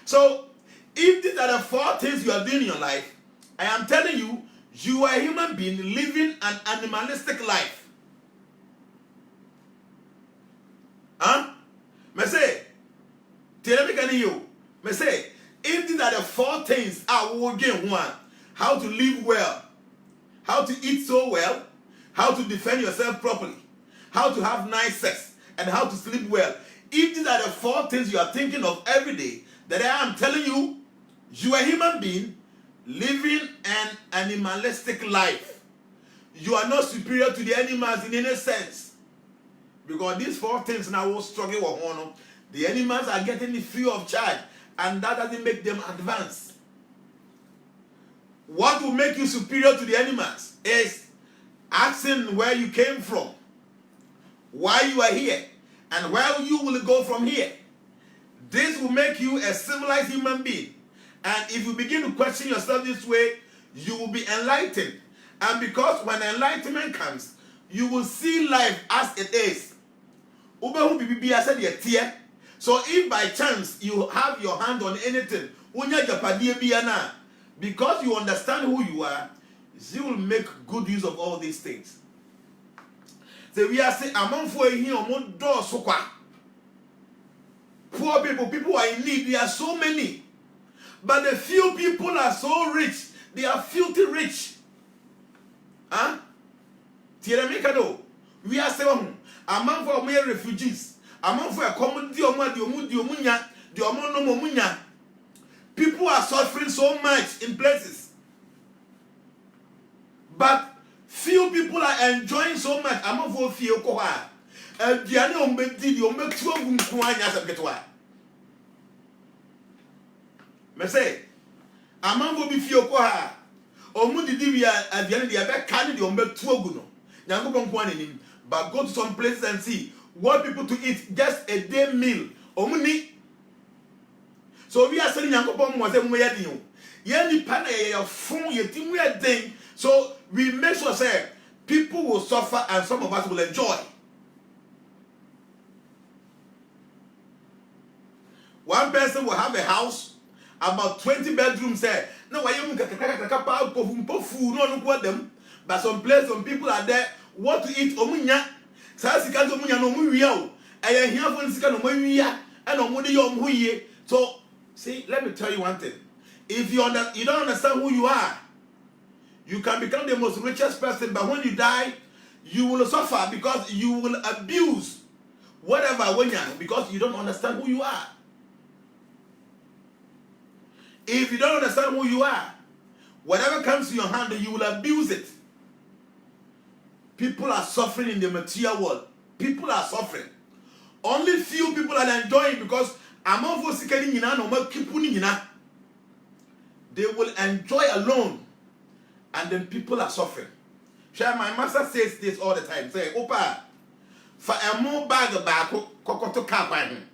So if these are the four things you are doing in your life, I am telling you, you are a human being living an animalistic life. Huh? Me say, tell me can you? Me say, if these are the four things I will gain one: how to live well, how to eat so well, how to defend yourself properly, how to have nice sex, and how to sleep well. If these are the four things you are thinking of every day, that I am telling you, you are a human being living an animalistic life. You are not superior to the animals in any sense. Because these four things now will struggle with one. The animals are getting it free of charge, and that doesn't make them advance. What will make you superior to the animals is asking where you came from, why you are here, and where you will go from here. This will make you a civilized human being. And if you begin to question yourself this way, you will be enlightened. And because when enlightenment comes, you will see life as it is. So if by chance you have your hand on anything, because you understand who you are, you will make good use of all these things. So we are saying, among for here, poor people, people are in need, there are so many. But the few people are so rich, they are filthy rich. Huh? Tieremikado. We are saying, a man for mere refugees, a man for a common diomunya, diomonomunya. People are suffering so much in places. But few people are enjoying so much. A man for few koha. Diane ombedi, ombetu ogunkwanya sabgetwa. Me say, a man for be few koha. Omudi divya at the end of the other candy ombetu oguno. But go to some places and see what people to eat just a day meal. Omuni. So we are saying Yankopon was a muadino. Yenny pana ya phone ye team we are thing. So we make sure say people will suffer and some of us will enjoy. One person will have a house about 20 bedrooms there. No, why you no them. But some places, some people are there. What to eat? Omunya. Sasika omunya no muya. Aya here for sika no muya. And omudi yom huye. So, see, let me tell you one thing. If you don't understand who you are, you can become the most richest person, but when you die, you will suffer because you will abuse whatever when you because you don't understand who you are. If you don't understand who you are, whatever comes to your hand, you will abuse it. People are suffering in the material world. People are suffering. Only few people are enjoying because they will enjoy alone. And then people are suffering. My master says this all the time. Say, Opa, for a more bag of backo, kokoto kapan.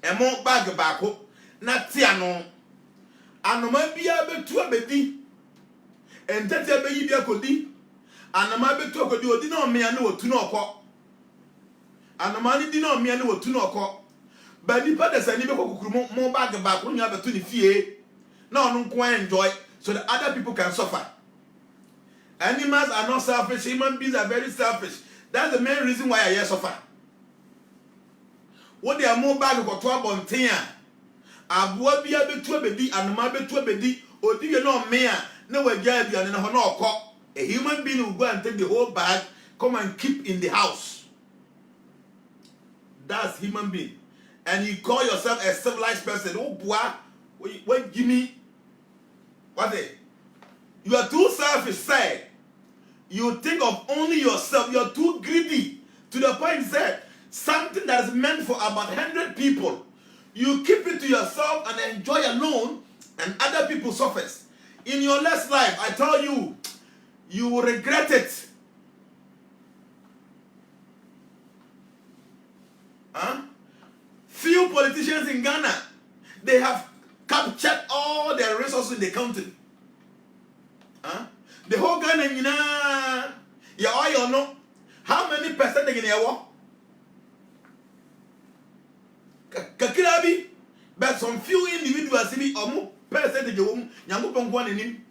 A more bag of backo, not tiano. And no man be able to a bedi. And that's a baby could be. And the man be to a do not me and no to no cock. And the man did not me and no to no cock. But the partners and more bag of back when you have a 20 no quite enjoy so that other people can suffer. Animals are not selfish, human beings are very selfish. That's the main reason why I suffer. What they are more bag of 12 on 10. Abuwa be able to a bedi and ma be to a bedi or do you know me? No way, and a human being will go and take the whole bag, come and keep in the house. That's human being. And you call yourself a civilized person. Oh, boy, wait, give me. What's it? You are too selfish, say. You think of only yourself. You are too greedy to the point that something that is meant for about 100 people, you keep it to yourself and enjoy alone, and other people suffer. In your last life, I tell you, you will regret it. Huh? Few politicians in Ghana, they have captured all their resources in the country. Huh? The whole Ghana, you know, how many percent in your war? Kakirabi, but some few individuals see or percentage of Yankupon one in him.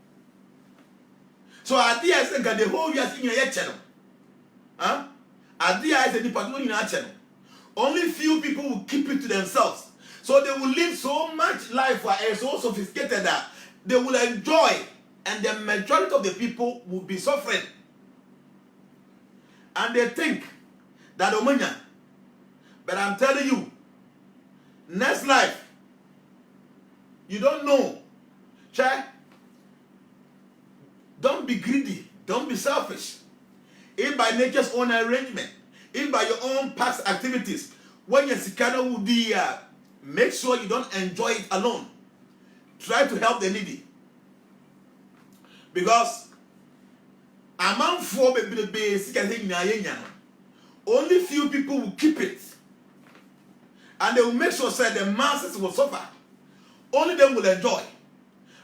So idea is that the whole year in your channel. Huh? Idea is a department in our channel. Only few people will keep it to themselves. So they will live so much life so sophisticated that they will enjoy, and the majority of the people will be suffering. And they think that Omanya. But I'm telling you, next life, you don't know. Check. Don't be greedy. Don't be selfish. If by nature's own arrangement, if by your own past activities, when your sikana will be, make sure you don't enjoy it alone. Try to help the needy. Because among four only few people will keep it. And they will make sure that the masses will suffer. Only them will enjoy.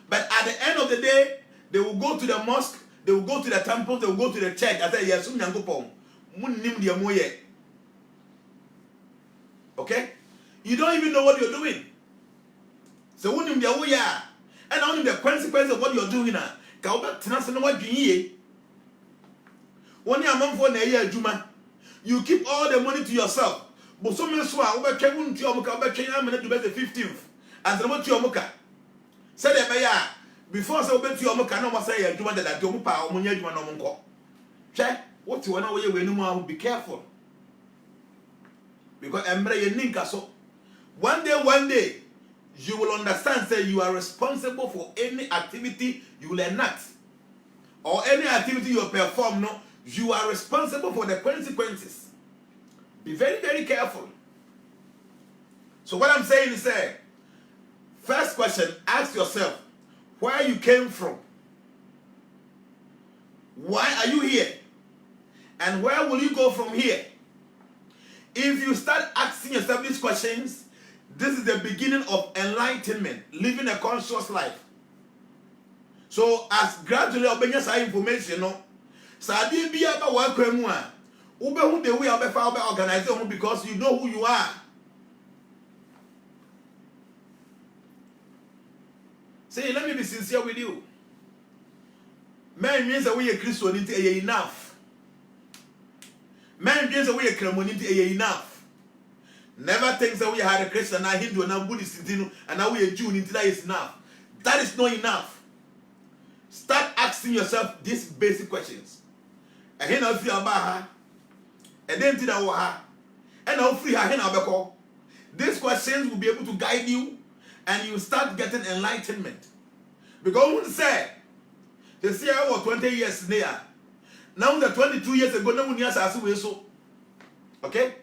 But at the end of the day, they will go to the mosque, they will go to the temple, they will go to the church. I say, yes, okay? You don't even know what you're doing. So when you are, and only the consequence of what you're doing now. You keep all the money to yourself. But so many swa over Kevin to your 15th. And what your muka said, before so bet you omo kan no say ya adwuma dada de omo pa omo nya adwuma no omo nko hwe what you na wo ye we no mu be careful because emre ye ninka so one day you will understand say you are responsible for any activity you will enact or any activity you perform. No, you are responsible for the consequences. Be very, very careful. So what I'm saying is, first question, ask yourself where you came from. Why are you here? And where will you go from here? If you start asking yourself these questions, this is the beginning of enlightenment, living a conscious life. So as gradually obeying some information, no, sadi be about work who the way of organization because you know who you are. Say, let me be sincere with you. Man means that we are Christian enough. Man means that we are Christian enough. Never think that we had a Christian, a Hindu, and a Buddhist, and now we are Jew, that is enough. That is not enough. Start asking yourself these basic questions. And then I'll feel about her, and then did her, and I'll free her. These questions will be able to guide you, and you start getting enlightenment. Because when say, they say I was 20 years there. Now that 22 years ago, no one else has so. Okay?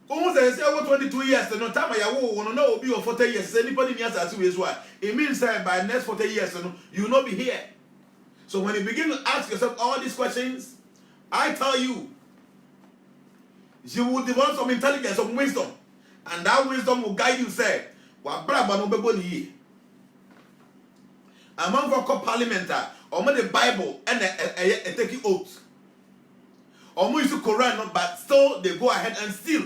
Almost I say over 22 years, no time I will know be 40 years. Anybody else as well. It means that by next 40 years, you will not be here. So when you begin to ask yourself all these questions, I tell you, you will develop some intelligence, some wisdom, and that wisdom will guide you. Say, "What braba no beboli." Among for parliament, or the Bible and a taking oath, or use the Quran, but still they go ahead and steal.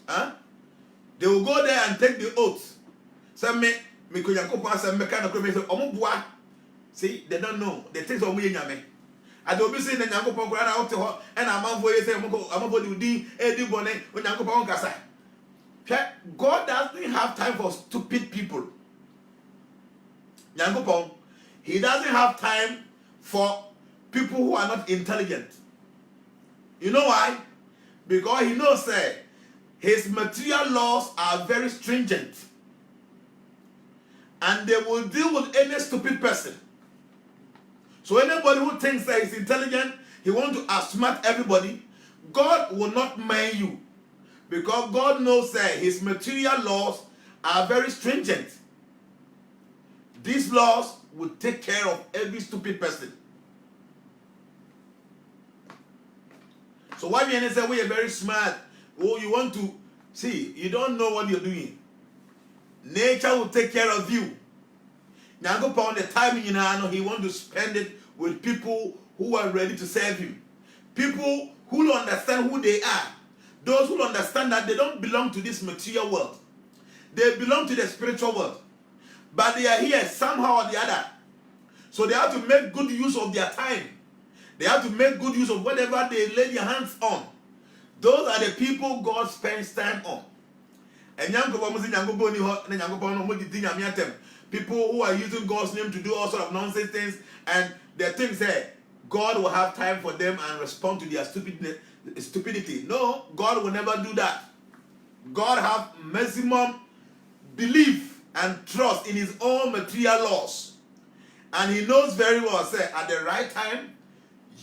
Huh? They will go there and take the oath. Some me kuyakopa some me kind of say omubua. See, they don't know. They think so we nyame. I don't be saying that Yankopon Quran out to her and a man for you say I'm going to do Eddie Bonnet when Yankopon Kasa. God doesn't have time for stupid people. Yankopon, he doesn't have time for people who are not intelligent. You know why? Because he knows that his material laws are very stringent. And they will deal with any stupid person. So anybody who thinks that he's intelligent, he wants to outsmart everybody, God will not mind you. Because God knows that his material laws are very stringent. These laws will take care of every stupid person. So why when they say we are very smart, oh, you want to see, you don't know what you're doing. Nature will take care of you. Now go upon the time you know he wants to spend it with people who are ready to serve him. People who understand who they are. Those who understand that they don't belong to this material world. They belong to the spiritual world. But they are here somehow or the other. So they have to make good use of their time. They have to make good use of whatever they lay their hands on. Those are the people God spends time on. And people who are using God's name to do all sorts of nonsense things, and they think that God will have time for them and respond to their stupidity. No, God will never do that. God has maximum belief and trust in his own material laws. And he knows very well, say, at the right time,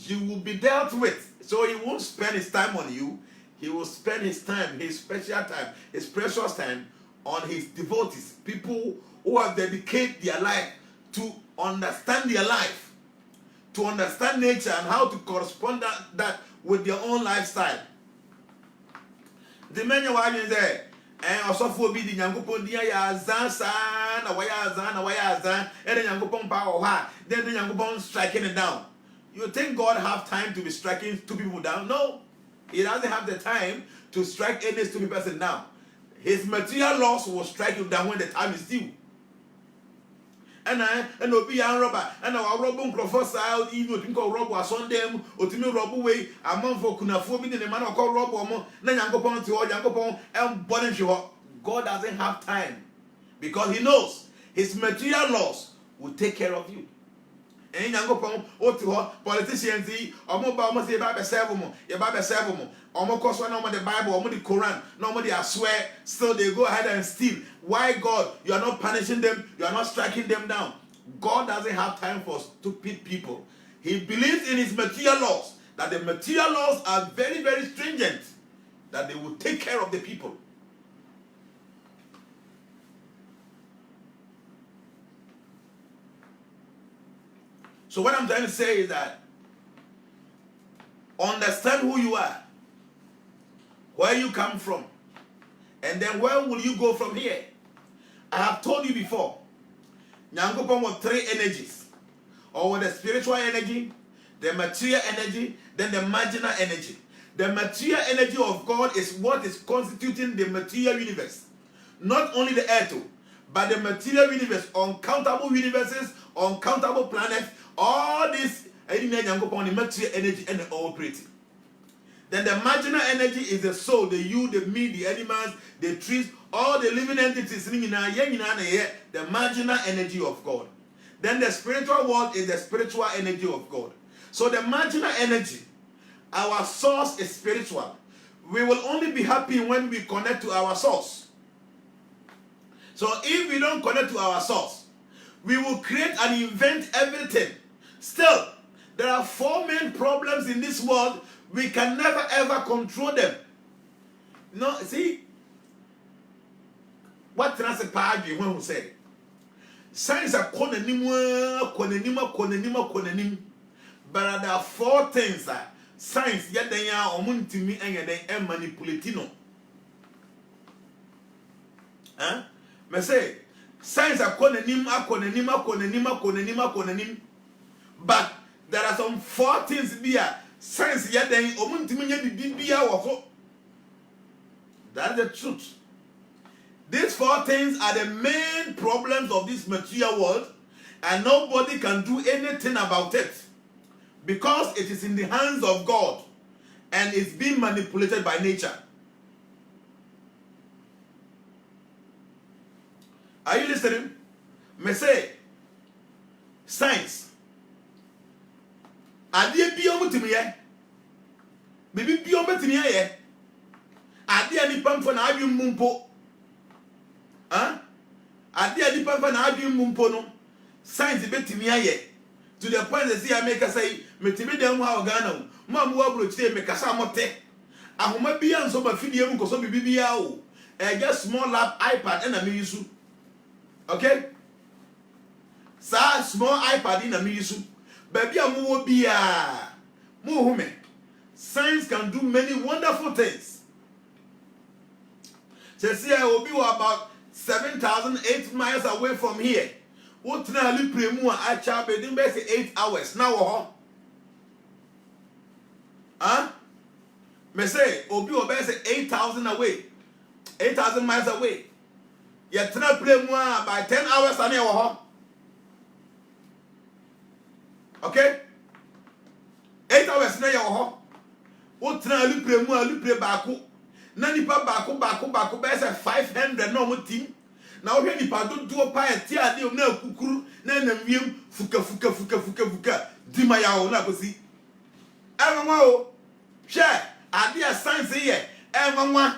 you will be dealt with. So he won't spend his time on you. He will spend his time, his special time, his precious time on his devotees. People who have dedicated their life to understand their life, to understand nature and how to correspond that with their own lifestyle. The many why say, and also for be the Yankopon dia ya zan na waya zan, and the Yankopon power, then the Yankopon striking it down. You think God have time to be striking two people down? No. He doesn't have the time to strike any stupid person down. His material laws will strike you down when the time is due. And be a robber, and our robber prophesy, even think of rob was on them, or to me rob away, a month for Kunafo, the man of called rob or more, then Yankopon to all Yankopon, and Bonnet. God doesn't have time Because he knows his material laws will take care of you. And politicians, almost the Bible, the Quran, nobody I swear, still they go ahead and steal. Why, God? You are not punishing them, you are not striking them down. God doesn't have time for stupid people. He believes in his material laws, that the material laws are very, very stringent, that they will take care of the people. So what I'm trying to say is that understand who you are, where you come from, and then where will you go from here? I have told you before, Nyankopon with three energies, or with the spiritual energy, the material energy, then the marginal energy. The material energy of God is what is constituting the material universe. Not only the earth, but the material universe, uncountable universes, uncountable planets, all this the material energy and the operating. Then the marginal energy is the soul, the you, the me, the animals, the trees, all the living entities, the marginal energy of God. Then the spiritual world is the spiritual energy of God. So the marginal energy, our source is spiritual. We will only be happy when we connect to our source. So if we don't connect to our source, we will create and invent everything. Still, there are four main problems in this world. We can never ever control them. No, see, what transpired when we say science are konenim, but there are four things that science yet they are omuntimi and manipulatino. Huh? Me say science are konenim. But there are some four things here. Science yet they omuntimi bibia wako. That's the truth. These four things are the main problems of this material world, and nobody can do anything about it because it is in the hands of God and it's being manipulated by nature. Are you listening? Me say science. Adie biomu timiye. Bibi biomu timiye ye. Adie ni pamfo na adwi mumpo. Huh? Adie ni pamfo na adwi mumpo no. Science betimiye ye. To the point that see I make us say metimi dem ha Ghana. Mo amu abro chire me kasa mote. Ahoma bia nso ba fidie mu koso bibi bia o. Just small lap iPad na me use. Okay? Sa small iPad na me use. Baby amu wo bia. Mo hume. Science can do many wonderful things. See, I will be about 7,008 miles away from here. What now? I shall be doing 8 hours now. Huh? Me say, Obi obey 8,000 away, 8,000 miles away. You try play more by 10 hours and you okay? 8 hours now you what try play back. Nani pa baako be say 500 no mo team. Na wo hwe nipa do pa eti ade o na kukuru na wiem fuka di ma ya o na kosi enwa o hwe ade a science ye enwa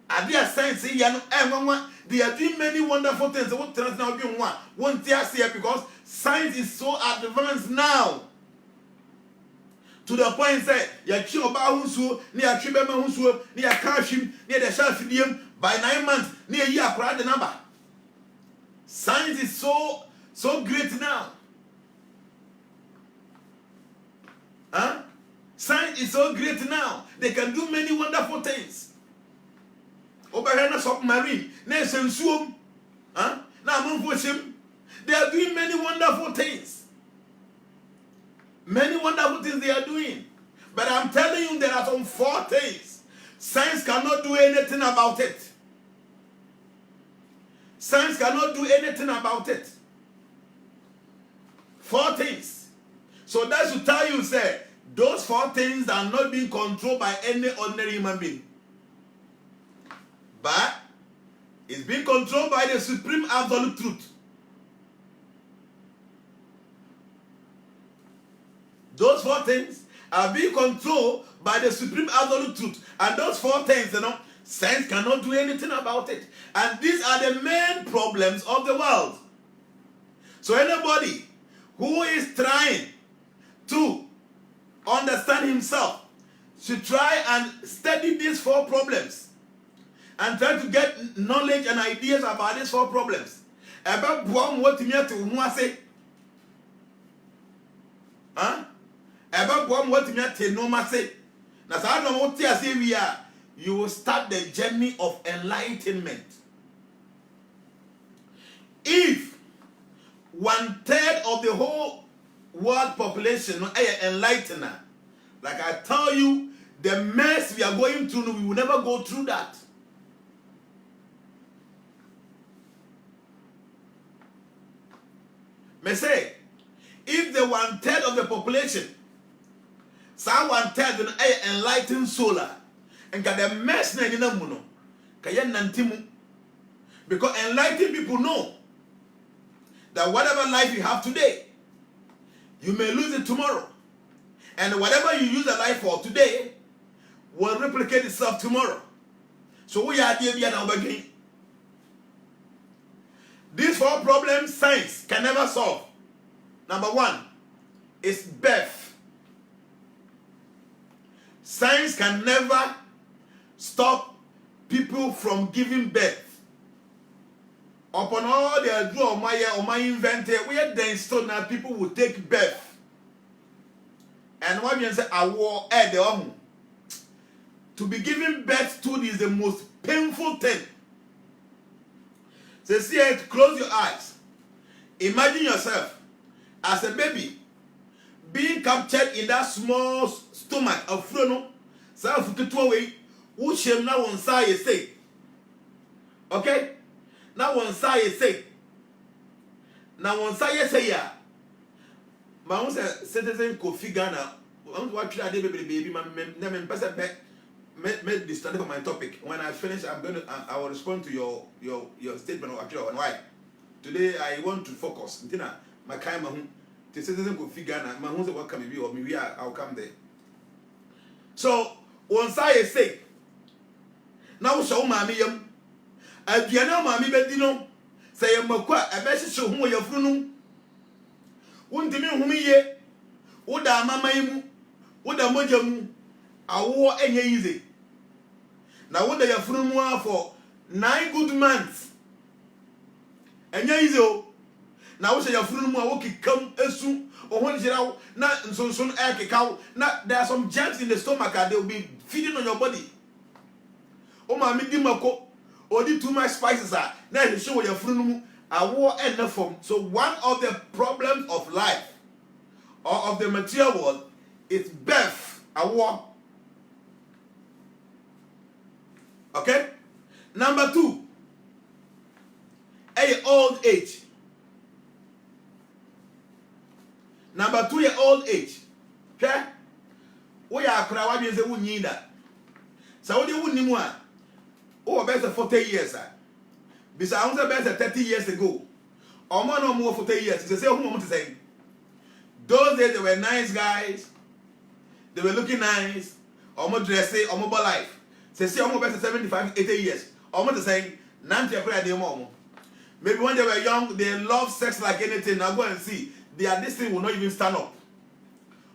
ade a science ye no enwa. They are doing many wonderful things. What trans now be one won't here because science is so advanced now. To the point say ya chi oba hunsuo ne ya twebe ma hunsuo ne ya ka hwim ne de sha fidiem by 9 months ne yi akora the number. Science is so great now. Huh? Science is so great now. They can do many wonderful things. Oberhena submarine ne sensuom. Huh? Na monfo him. They are doing many wonderful things. Many wonderful things they are doing. But I'm telling you, there are some four things. Science cannot do anything about it. Science cannot do anything about it. Four things. So that should tell you, say, those four things are not being controlled by any ordinary human being. But is being controlled by the supreme absolute truth. Those 4 things are being controlled by the supreme absolute truth. And those 4 things, science cannot do anything about it. And these are the main problems of the world. So anybody who is trying to understand himself should try and study these 4 problems and try to get knowledge and ideas about these 4 problems. About what you say, huh? About what you no say. Now, I don't know what you say. We are. You will start the journey of enlightenment. If 1/3 of the whole world population are enlightened, like I tell you, the mess we are going through, we will never go through that. May say, if the 1/3 of the population, some 1/3 are enlightened solar, and got the mess na ni na muno, kaya nantimu, because enlightened people know that whatever life you have today, you may lose it tomorrow. And whatever you use the life for today will replicate itself tomorrow. So we are here now again. These 4 problems science can never solve. Number 1 is birth. Science can never stop people from giving birth. Upon all they do or my invented, we are then still now people will take birth. And what you say, I will add the home. To be given birth to is the most painful thing. So see it, close your eyes. Imagine yourself as a baby being captured in that small stomach of Frono. Self to away, who shall now on side say. Okay? Now on side say. Now on side say ya. My own citizen Kofi Ghana. What should I do, baby? My name made this study for my topic. When I finish, I will respond to your statement of actually why. Today I want to focus. Tina, my kind of the citizen Kofi Ghana. My husband will come with you or maybe I'll come there. So once I say, now show mommy a piano mommy bedino say a makwa a best show who you're from. Wouldn't you know whom ye? Would a mamma you? Would a mojamu? I wore any easy. Now, what they are from for 9 good months. And easy. Now, what you are from come as soon or when you out not so soon air cow. Not there are some germs in the stomach and they'll be feeding on your body. Oh, my midimako or the too much spices are now you show your from. I wore enough form. So one of the problems of life or of the material world is birth. I wore. Okay? Number 2, a old age. Number 2, old age. Okay? We are crowd means they won't need that. So what do you wouldn't need more? Oh, better 40 years. Because I was better 30 years ago. Or more no more 40 years. They say, who want to say? Those days they were nice guys. They were looking nice. Or more dressy, or more life. They say almost better 75, 80 years. Almost the same. 90 more. Maybe when they were young, they loved sex like anything. Now go and see. This thing will not even stand up.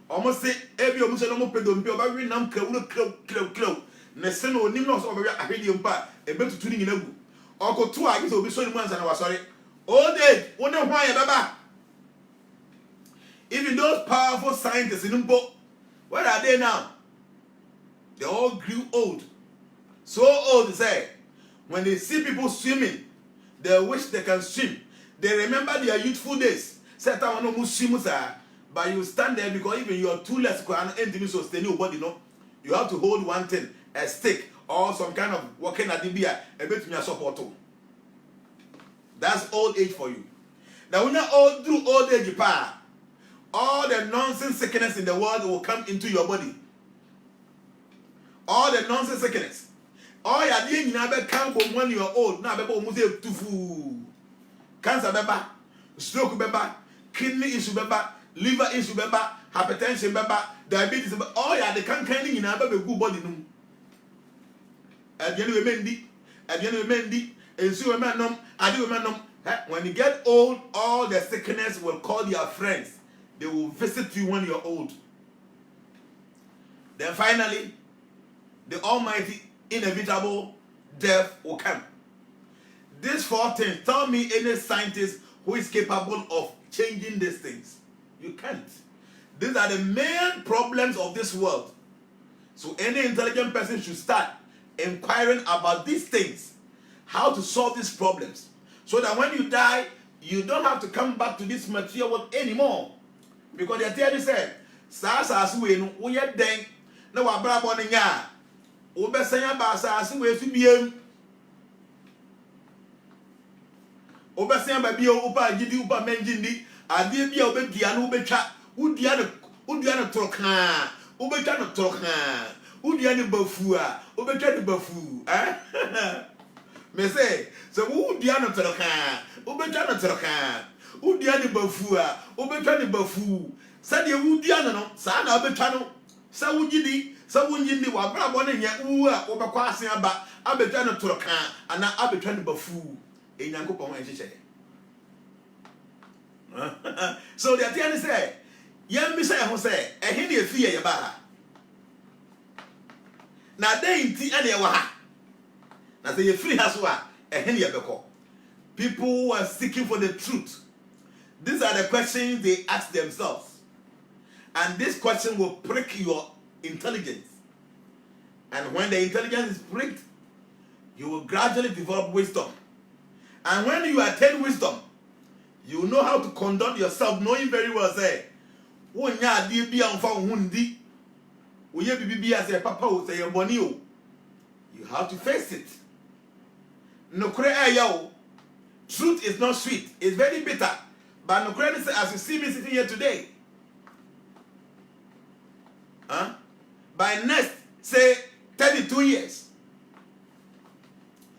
Almost say every almost no more pedom. Every nam clow. Neseno nimnos over a medium part. A bit to tuning in a book. Or go 2 hours will be so months and I was sorry. All day, wonder why, Baba. Even those powerful scientists in Umbo, where are they now? They all grew old. So old to say, when they see people swimming, they wish they can swim. They remember their youthful days. But you stand there because even you are too less to sustain your body, no? You have to hold one thing, a stick, or some kind of walking at the beer, a bit of support. That's old age for you. Now when you're old through old age, all the nonsense sickness in the world will come into your body. All the nonsense sickness. All ya dey nyina be kan bom when you are old. Na be bo mu say tufu. Cancer beba, stroke beba, kidney issue beba, liver issue beba, hypertension beba, diabetes beba. All ya the can nyina be good body no. Adiani we mendi, adiani we mendi, ensu we menom, adi we menom. When you get old, all the sickness will call your friends. They will visit you when you're old. Then finally, the almighty, inevitable death will come. These 4 things, tell me any scientist who is capable of changing these things. You can't. These are the main problems of this world. So any intelligent person should start inquiring about these things, how to solve these problems, so that when you die, you don't have to come back to this material world anymore. Because the theory said, "Sasa we no we den na wa bra bo nya wo be sanya ba sasa we su biem wo be sanya ba biem wo ba gidi wo ba menjindi ade bia wo be dia no wo be twa wo dia no troka wo be twa no troka wo dia no bafu a wo be twa no bafu me say so wo dia no troka wo be twa no troka wo dia no bafu a wo be twa no bafu sa de wo dia no sa na wo be twa no sa wo gidi sa wo nyindi wa bra bo ne nya wu a wo be kwa asen aba abetwa no troka ana abetwa no bafu enyankopon enhyehyɛ. So the idea is say yam bi say ho say ehe ne efi ye ba ha na dey nti ane ye wa ha na say ye free ha so a ehe ne ye beko. People who are seeking for the truth, these are the questions they ask themselves, and this question will prick your intelligence, and when the intelligence is pricked, you will gradually develop wisdom, and when you attain wisdom, you know how to conduct yourself, knowing very well say wonya ade bia mfa wo ndi woye bibibia say papa wo say boni o. You have to face it. No kure ayawo. Truth is not sweet, it's very bitter. But no credit, as you see me sitting here today, by next, say 32 years,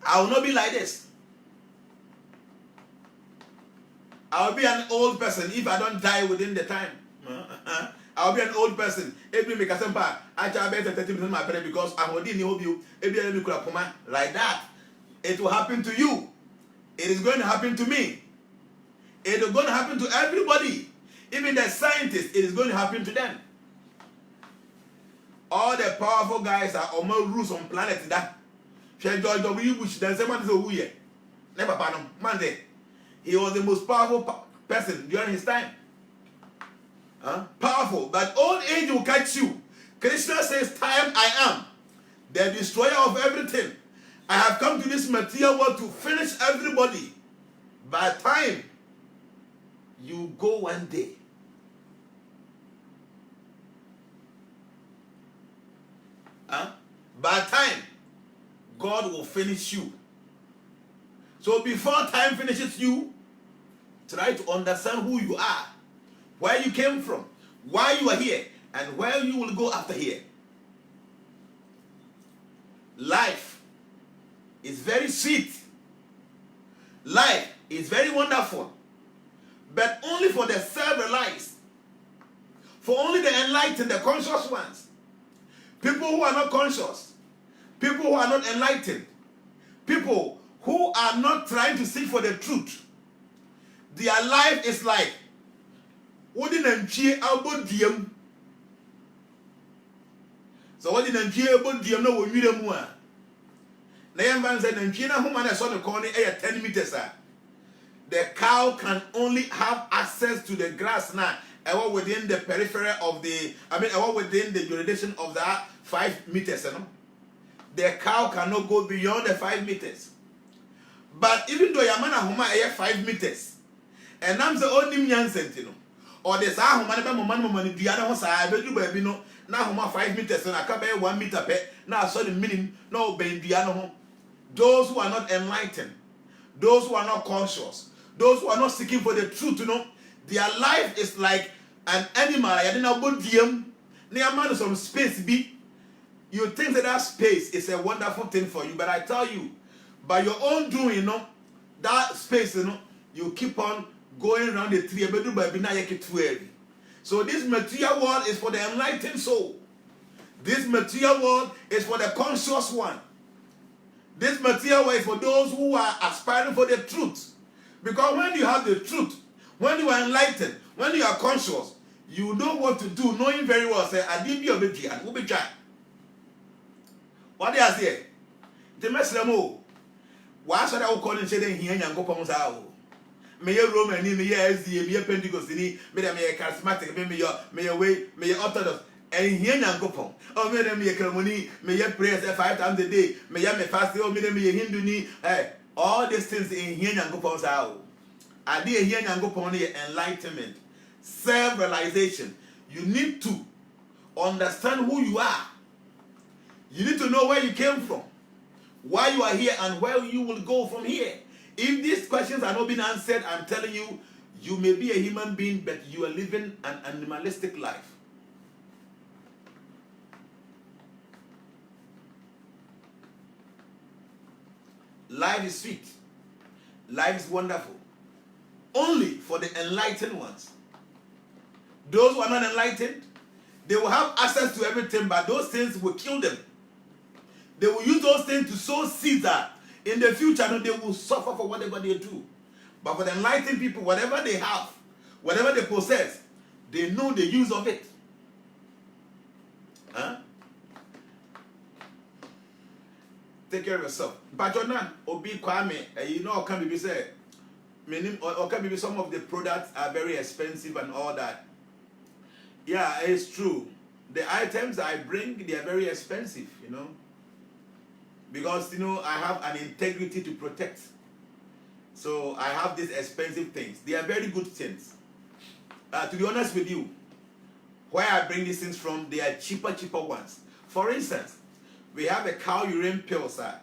I will not be like this. I will be an old person if I don't die within the time. I will be an old person. Every make a simple, I shall be 30% my prayer because I will hope you. Like that, it will happen to you. It is going to happen to me. It is going to happen to everybody. Even the scientists, it is going to happen to them. All the powerful guys are on more rules on planet that. George W. Bush, then someone is a weird. Never pardon. Monday. He was the most powerful person during his time. Powerful. But old age will catch you. Krishna says, time I am, the destroyer of everything. I have come to this material world to finish everybody. By time, you go one day. By time, God will finish you. So before time finishes you, try to understand who you are, where you came from, why you are here, and where you will go after here. Life is very sweet. Life is very wonderful. But only for the self-realized. For only the enlightened, the conscious ones. People who are not conscious. People who are not enlightened. People who are not trying to seek for the truth. Their life is like so what did Nantrie no wo na yamba say Nantrie na homa na so the corner 10 meters. The cow can only have access to the grass now within the periphery of the within the jurisdiction of that 5 meters. The cow cannot go beyond the 5 meters. But even though Yamana homa 5 meters, and I'm the only nyansent, or the Sahoma Mamman Diana Hosa, I bet you baby no, now homa 5 meters and I come 1 meter pe, now so the meaning no Ben Diana. Those who are not enlightened, those who are not conscious, those who are not seeking for the truth, their life is like an animal. I didn't know about them. Near man some space be. You think that space is a wonderful thing for you, but I tell you, by your own doing, that space, you keep on going around the tree. So this material world is for the enlightened soul. This material world is for the conscious one. This material world is for those who are aspiring for the truth. Because when you have the truth, when you are enlightened, when you are conscious, you know what to do, knowing very well, say, I did be a bit and we'll be trying. What do you say? The Messlamo. Why should I call and say, here and go from Sao? May a Roman, may a SD, may a Pentecost, may a charismatic, may a way, may a Orthodox, and here and go from. Oh, may a ceremony, may a prayer 5 times a day, may a fast, oh, may a Hindu, all these things in here and go from Sao. I did here and go from enlightenment, self-realization. You need to understand who you are. You need to know where you came from, why you are here, and where you will go from here. If these questions are not being answered, I'm telling you, you may be a human being, but you are living an animalistic life. Life is sweet. Life is wonderful. Only for the enlightened ones. Those who are not enlightened, they will have access to everything, but those things will kill them. They will use those things to sow seeds that in the future they will suffer for whatever they do. But for the enlightened people, whatever they have, whatever they possess, they know the use of it. Huh? Take care of yourself. But you're not Obi Kwame, you know, can be said, or can be some of the products are very expensive and all that. Yeah, it's true. The items I bring, they are very expensive, you know. Because, you know, I have an integrity to protect. So I have these expensive things. They are very good things. To be honest with you, where I bring these things from, they are cheaper ones. For instance, we have a cow urine pill, sir.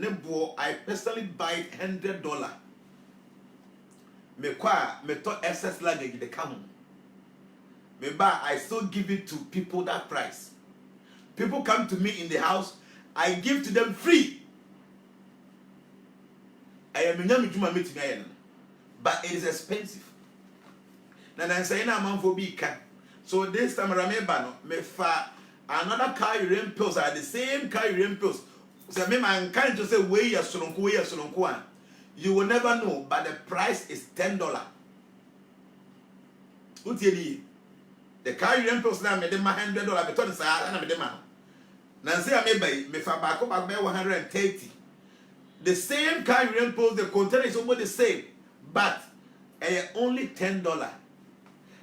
I personally buy $100. Me to excess luggage, the camel. I still give it to people that price. People come to me in the house, I give to them free. I am in but it is expensive. Now I'm saying I'm for big. So this time I remember me another car urine pills are the same car urine pills. So me man can't just say way ya you will never know, but the price is $10. The car urine pills now made them $100, but on the side and I Nancy, I may buy back 130. The same car urine pills, the container is almost the same, but only $10.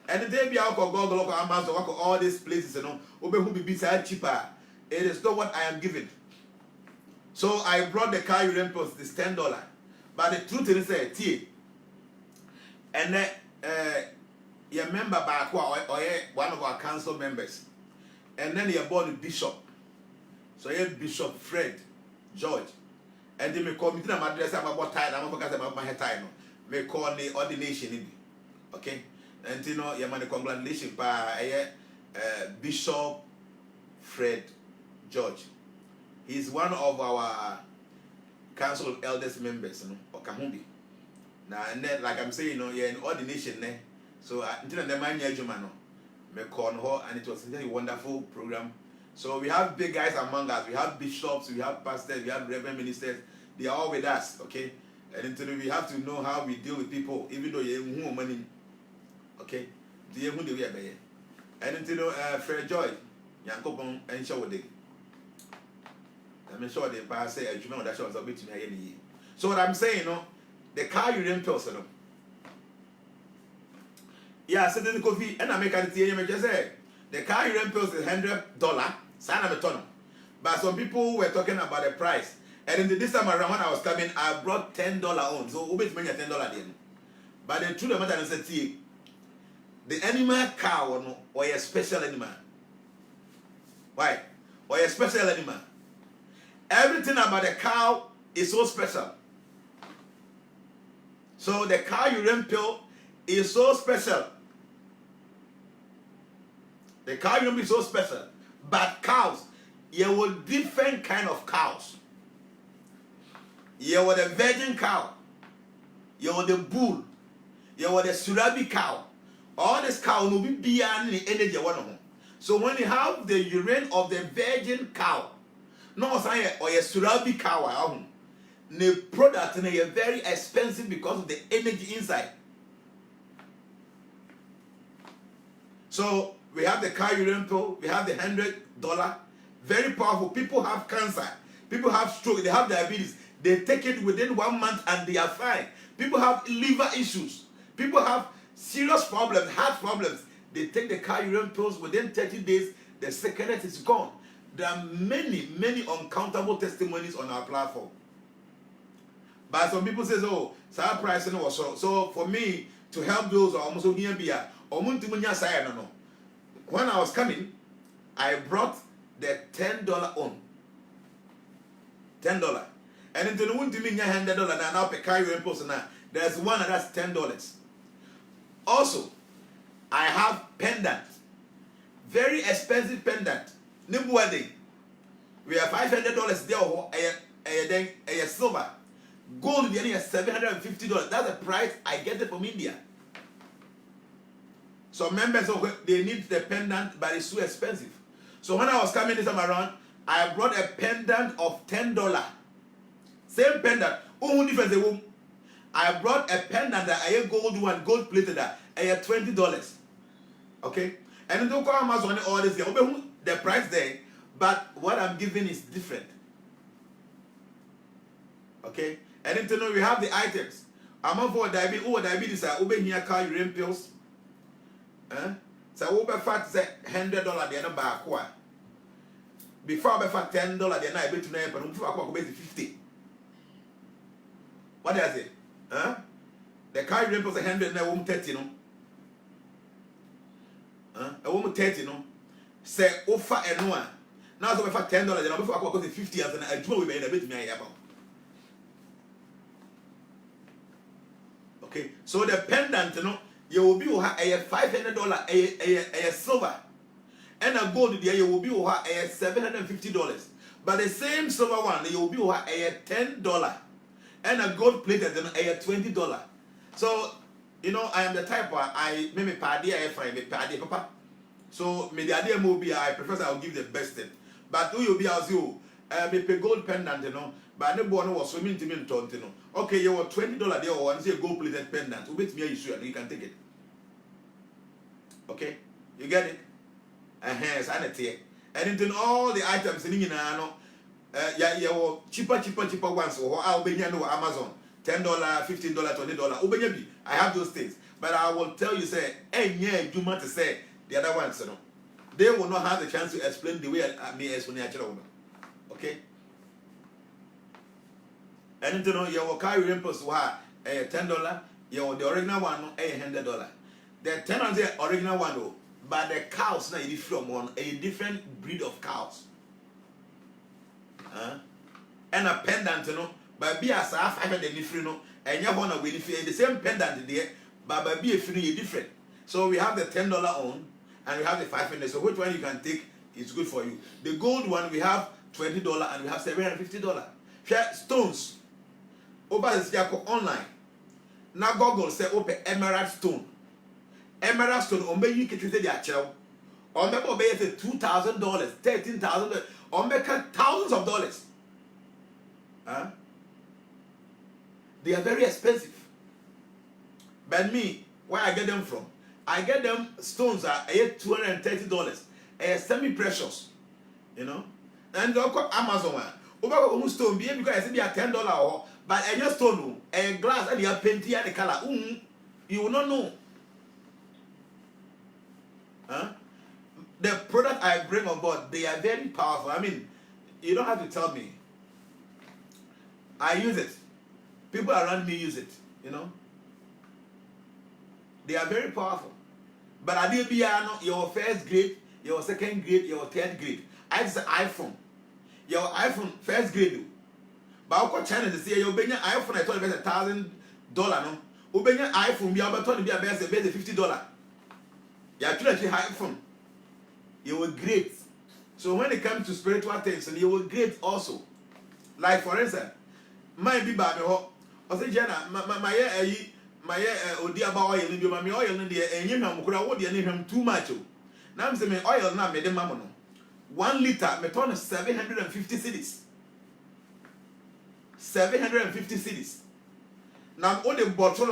And the day be out of Google or Amazon or all these places, you know, who be cheaper. It is not what I am giving. So I brought the car urine pills, this $10. But the truth is that and then you remember back or one of our council members, and then you bought the bishop. So you have Bishop Fred George, and they may call me to my address about time. I'm not about my time. May call the ordination, okay? And you know, you man, congratulations by Bishop Fred George. He's one of our council of elders members, you know, or Kahumbi. Now, and then, like I'm saying, you know, you're in ordination, so until the man, me call her, and it was a wonderful program. So we have big guys among us. We have bishops, we have pastors, we have reverend ministers. They are all with us, okay? And until we have to know how we deal with people, even though you have money, okay? And until Fred Joy, Yankopon and Shawade. I'm sure they pass say, you know, that was a bit to me. So what I'm saying, the car you didn't tell, yeah, so then the coffee, and I make a just say, the car you rent pills is $100. But some people were talking about the price. And in this time around when I was coming, I brought $10 on. So always make $10 then. But the truth of the matter is the animal cow or a special animal. Why? Or a special animal. Everything about the cow is so special. So the cow urine pill is so special. The cow urine is so special. But cows, you were different kind of cows. You were the virgin cow. You were the bull. You were the Surabi cow. All this cow will be beyond the energy one of them. So when you have the urine of the virgin cow, no say or a Surabi cow, the product is very expensive because of the energy inside. So we have the cow urine pill, we have the $100, very powerful. People have cancer, people have stroke, they have diabetes. They take it within 1 month and they are fine. People have liver issues, people have serious problems, heart problems. They take the cow urine pills within 30 days, the sickness is gone. There are many uncountable testimonies on our platform. But some people say, oh, our pricing was so for me to help those who are almost here beer or no. When I was coming, I brought the $10 on. $10. And into the one to me $100 now pay carry impulse now. There's one that's $10. Also, I have pendant. Very expensive pendant. Nibu wedding. We have $500 there a silver. Gold is $750. That's the price I get it from India. So members they need the pendant, but it's too expensive. So when I was coming this time around, I brought a pendant of $10. Same pendant. Who difference? I brought a pendant that I gold one, gold plated that I had $20. Okay? And then don't call Amazon all this. The price there, but what I'm giving is different. Okay? And then to know we have the items. I'm for diabetes. Oh, diabetes are over here car urine pills. So over fat say $100 the other bar. Before I fat $10 the other I bet to know but before I go 50. What does it? The car urine pills 100 now 30 no. A woman 30 no. Say offer and one. Now so for $10 then before I go 50 and I do we made a bit me about. Okay, so the pendant, you will be a $500 a silver, and a gold there you will be a $750. But the same silver one you will be a $10, and a gold plated a $20. So I am the type where I maybe party I find me party papa. So me the idea movie I prefer I will give the best thing. But who you be as you me pay gold pendant but the boy was swimming to me in Tontino. Okay, you were $20 there or one say gold plated pendant. Who beats me issue and you can take it. Okay? You get it? Sanity. And into all the items in cheaper ones or I'll be here no Amazon. $10, $15, $20. I have those things. But I will tell you, say, you want to say the other ones, they will not have the chance to explain the way I may explain it. Okay? And you know, your carry impulse was $10, the original one $100. The $10 the original one though, but the cows now is from a different breed of cows. And a pendant, but be as a 500 different, and you want to win the same pendant there, but be a free different. So we have the $10 on, and we have the 500. So which one you can take is good for you. The gold one we have $20 and we have $750. Share stones. Over the online. Now Google say open emerald stone. Emerald stone ombe you can treat their child. Or maybe obey $2,000, $13,000, or make thousands of dollars. They are very expensive. But me, where I get them from? I get them stones at $230. Semi-precious. And they'll call Amazon one. Over stone be because it's be a $10 but a stone, a glass and you are painting the color. You will not know. The product I bring on board, they are very powerful. I mean, you don't have to tell me. I use it. People around me use it. They are very powerful. But I did be your first grade, your second grade, your third grade. I just iPhone. Your iPhone first grade. But I China to say you bring your iPhone. I told you about $1,000. No, you bring your iPhone. You are told to be a best $50. You actually iPhone. You were great. So when it comes to spiritual things, and you will get also. Like for instance, my be baby ho. I say Jenna, my odi about oil in my oil in the and you know could I would too much. Now I'm saying oil now made them mamma. 1 liter me turn 750 cedis. 750 cedis. Now what the bottle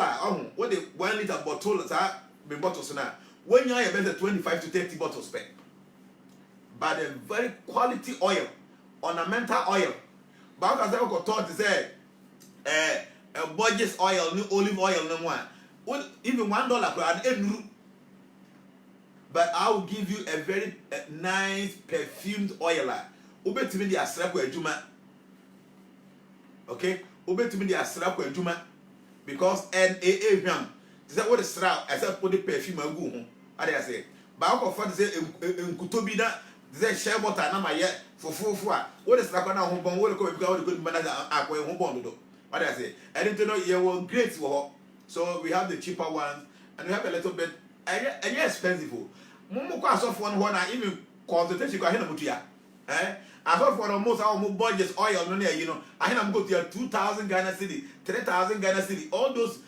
what the 1 liter bottle are be bottles now. When you are better 25 to 30 bottles per. But a very quality oil, ornamental oil. But I was taught to say budget oil, new olive oil, no one. Even $1 per an. But I will give you a very nice perfumed oil. Ube to me the asrapo ejuma. Okay? Ube to me the asrapo ejuma. Because NAA this is what the strap as I put the perfume I go home. I say. But I can say in Kutobina, this share water na my yet for 4. What is like on our home bone? What go because the good manager are going home bone. What I say? I didn't know you were great for. So we have the cheaper ones and we have a little bit and you're expensive. Momo kwa so for one even consultation kwa hena mutia. I thought for almost our budget oil no you know. I hena go to 2,000 Ghana cedi, 3,000 Ghana cedi. All those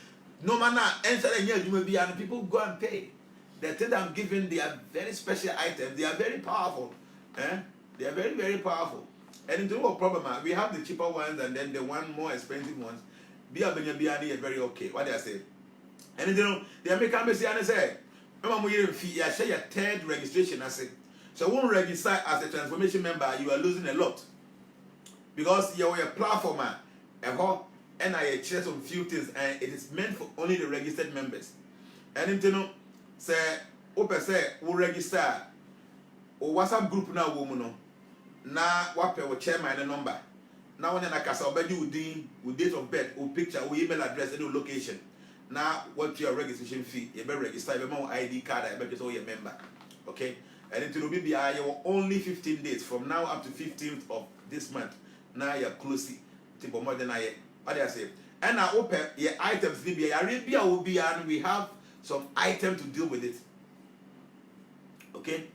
no man enter and people go and pay. The things I'm giving, they are very special items. They are very powerful. They are very, very powerful. And into no problem, we have the cheaper ones and then the one more expensive ones. Biani is very okay. What do I say? And you know, the American Messiah say, Mama, you share your 3rd registration. I say, so when register as a transformation member, you are losing a lot. Because you are a platform, and I share some few things, and it is meant for only the registered members. And you know, say, open say, we register o WhatsApp group na woman na wape wo chairman number. Now when na kasa obedi udin, with date of birth, or picture, or email address, and location. Now what your registration fee? You better register, you better ID card, you better just all your member. Okay? And it will be you only 15 days from now up to 15th of this month. Now you're close to more than I. What do I say? And now open your items. Arabia will be, and we have some item to deal with it. Okay?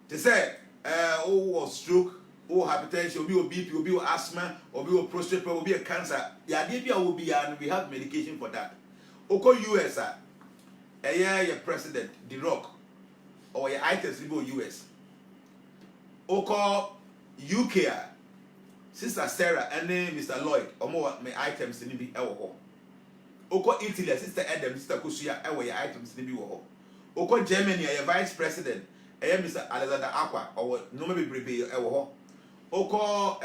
They say, stroke, hypertension, will be BP, will be asthma, or be prostate, will be a cancer. The Arabia will be, and we have medication for that. Oko US, your president, The Rock, or your items will go US. Oko UK, Sister Sarah, and then Mr. Lloyd, or more my items in the Ewo. Oko Italy, Sister Adam, Sister Kusuya, your items in the Ewo. Oko Germany, your vice president, Mr. Alexander Aqua, or no maybe Brebe Ewo. Oko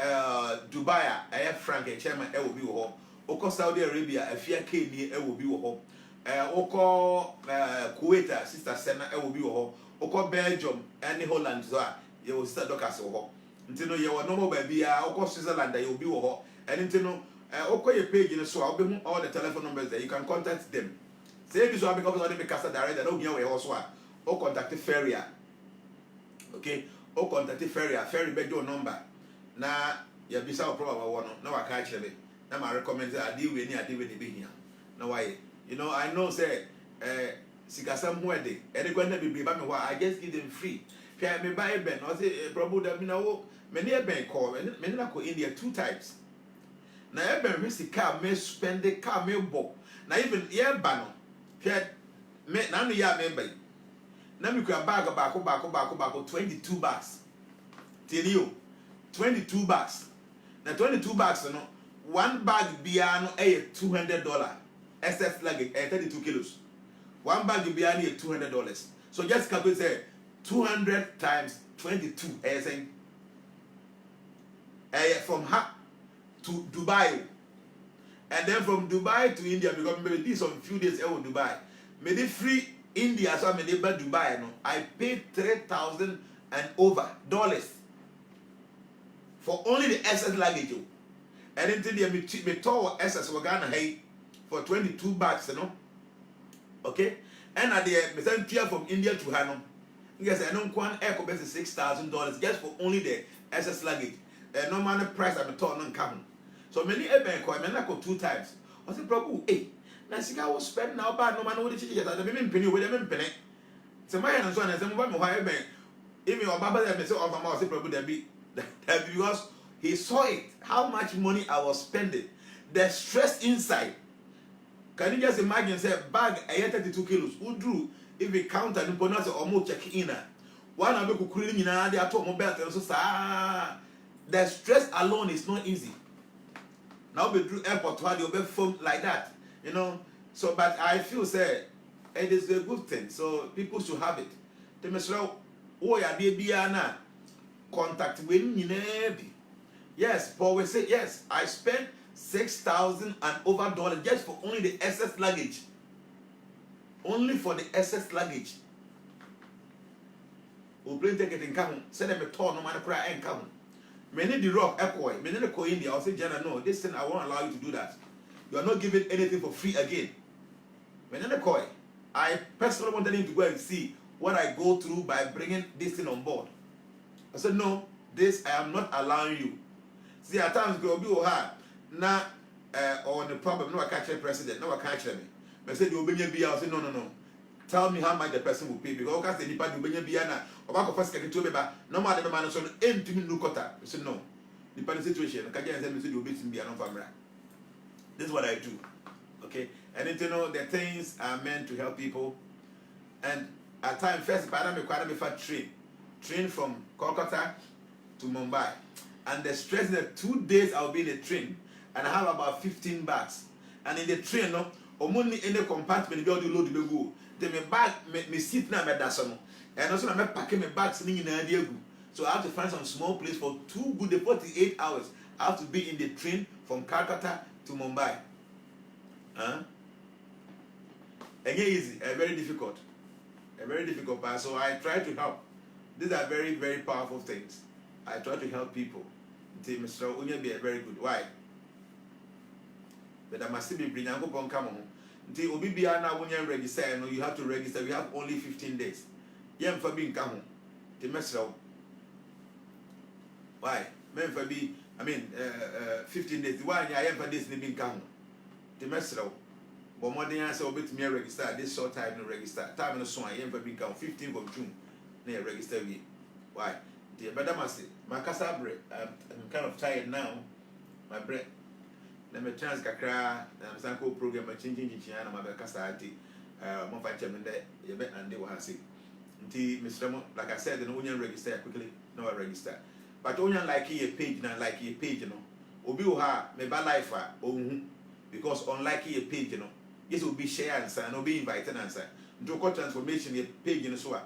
Dubai, Frank, chairman, Ewo. Oko Saudi Arabia, a Fia K near Ewo. Oko Kuwait, Sister Senna, Ewo. Oko Belgium, and Holland, you will start Docas. Until you are no more baby, Oko Switzerland, you will be wo. And until Oko your page in the so I'll be all the telephone numbers there. You can contact them. Say this one because of the Casa direct, I don't know where also. Or contact the Ferrier. Okay? Or contact the Ferrier, Ferry beg your number. Now, you'll be so problem one. No, I can't tell it. Now, I recommend that I deal with the beginning. No, why? You know, I know, say, Sikasam Wede, and they're going to be by me. I just give them free. Can me buy a ben, or say, probably that me know, many a bank call, and many like India 2 types. Now, every Mr. Car may spend the car may book. Now, even yeah, Bano, none of ya member. Now, you can back 22 bucks. Tell you, 22 bucks. Now, 22 bucks, you know, 1 bag biano $200. SS luggage 32 kilos. 1 bag biano $200. So just calculate say 200 times 22. Saying from to Dubai, and then from Dubai to India because maybe some few days I will Dubai. Maybe free India, so maybe Dubai. No, I paid $3,000 and over dollars for only the SS luggage. And until they me told SS Wagana hey for 22 bucks, you know. Okay, and at the same tier from India to Hanum. Yes, I know one air could be $6,000 just for only the SS luggage. No man price I'm talking on. So many bank I mean 2 times. I said, Prabhu, hey, Nasika was spent now, but no man would change it. I didn't penny with them penny. So my hands on as I'm one higher bank. Even your Baba said, "Oh, Mama, say probably that be because he saw it, how much money I was spending, the stress inside. Can you just imagine? Say bag 32 kilos. Who drew if we count and pronounce almost check in. One of the cooking in they are talking about the stress alone is not easy. Now we drew airport while you be phone like that, you know. So, but I feel say it is a good thing. So people should have it. The mesra oh ya be na contact when you be. Yes, Paul will say yes. I spent $6,000 and over dollars just for only the excess luggage. Only for the excess luggage. We plane ticket in Kahun. Send them a tour no matter cry and Kahun. Many the rock echo. Many the coin India. I'll say, Jenna, no, this thing I won't allow you to do that. You are not giving anything for free again. Many the coin. I personally wanted him to go and see what I go through by bringing this thing on board. I said, no, this I am not allowing you. See, at times go be hard. Now, on the problem, no, I can't check president, no, I can't check me. I said, you will be here. I said, no. Tell me how much the person will pay because I said, you will be here now. About the first get to me, but no matter the man, so aim to me, no quota. I said, no. The situation, I can't say, you will be here, no family. This is what I do. Okay? And you know, the things are meant to help people. And at times, first, I require me for train from Kolkata to Mumbai. And the stress in the 2 days I'll be in the train and I have about 15 bags. And in the train, no, only in the compartment, you do load the go. Then my bag, me seat now, and also I'm packing my bags in the so I have to find some small place for 2 good 48 hours. I have to be in the train from Calcutta to Mumbai. Again, easy, very difficult. A very difficult part. So I try to help. These are very, very powerful things. I try to help people. Mr. Unya be very good. Why? But I must be bringing upon come on. Until Obi now when you register, you have to register. We have only 15 days. Yem for being come home. The Mr. Why? Men for be 15 days. Why I am for this being come home. The Mr. But more than answer bit me register this short time no register. Time no so I am for being come 15th of June. Near register we. Why? The Madam Massey, my casa bread. I'm kind of tired now. My bread. Let me chance Kakra, and Sanko program, changing Chiana, my casa, Mofa Chairman there, you bet and they will have seen. Mr. Like I said, the Union register quickly, no register. But Union like a page, now like a page, you know. Obi ha, me ba life, because unlike a page, you know. This will be share answer, no be invited answer. Do transformation, a page in the soa.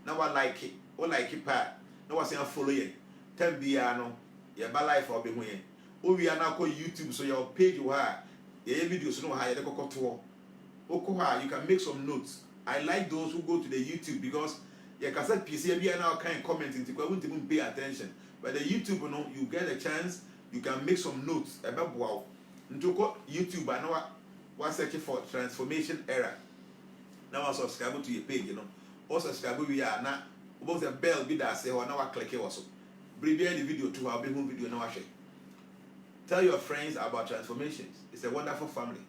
Now I like it, or like it part. No was saying follow ye. Tell no, your bad life or be when. Oh, we are now called YouTube, so your page you have your videos know how you go to. Okoha, you can make some notes. I like those who go to the YouTube because your cassette PC be now kind of commenting to won't even pay attention. But the YouTube, you know, you get a chance, you can make some notes about wow. Into YouTube, I know what searching for transformation era. Now I subscribe to your page, you know. Also subscribe we are now. About the bell be that say, oh, now I click it also. Bring the video to our big video now. Tell your friends about transformations. It's a wonderful family.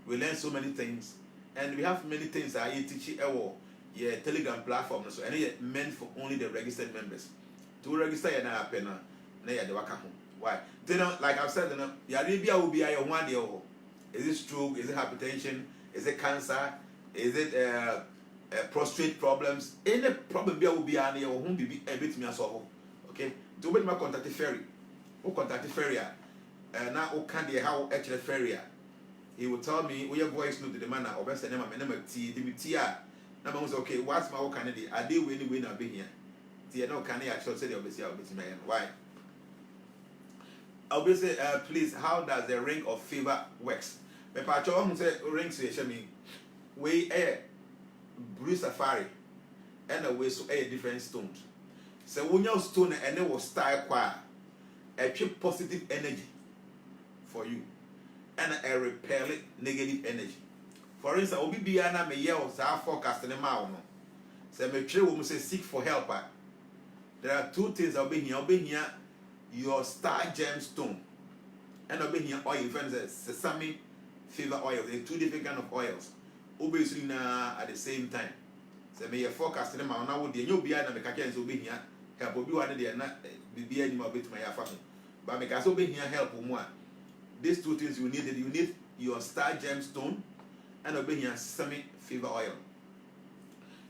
We learn so many things, and we have many things that I teach you. Yeah, Telegram platform so and it meant for only the registered members. To register, you're not a penna. Now you're the waka home. Why? They don't like I've said. The Arabia will be your 1 year old. Is it stroke? Is it hypertension? Is it cancer? Is it prostate problems? Any problem will be on your home be a bit me solve. Okay? Do my contact the ferry. Who contact the ferry? Now who can the how actually ferry? He will tell me where your voice note to the manner or best name my name T DBTR. Now was okay, what's my candidate? I did win I've been here. Tia no can actually say obviously I'll be why? Obviously, please, how does the ring of favor works? Me pacho who say ring say me we blue safari and a way so different stones. So when you stone and it was style qua a cheap positive energy for you and a repel negative energy. For instance, Obi Biana me yell sa forecast in a mouth. So me true woman say seek for help. There are two things I'll be here. Your star gemstone and I'll be here oil friends sesame favor oil. There are two different kind of oils. Obviously now at the same time. say me your forecast na ma na wo de nyo bia na me ka ken so behia help obi wa ne de na bibia ni ma betima ya fa ho but me ka so behia help mu a these two things you need your star gemstone and obehia sesame fever oil.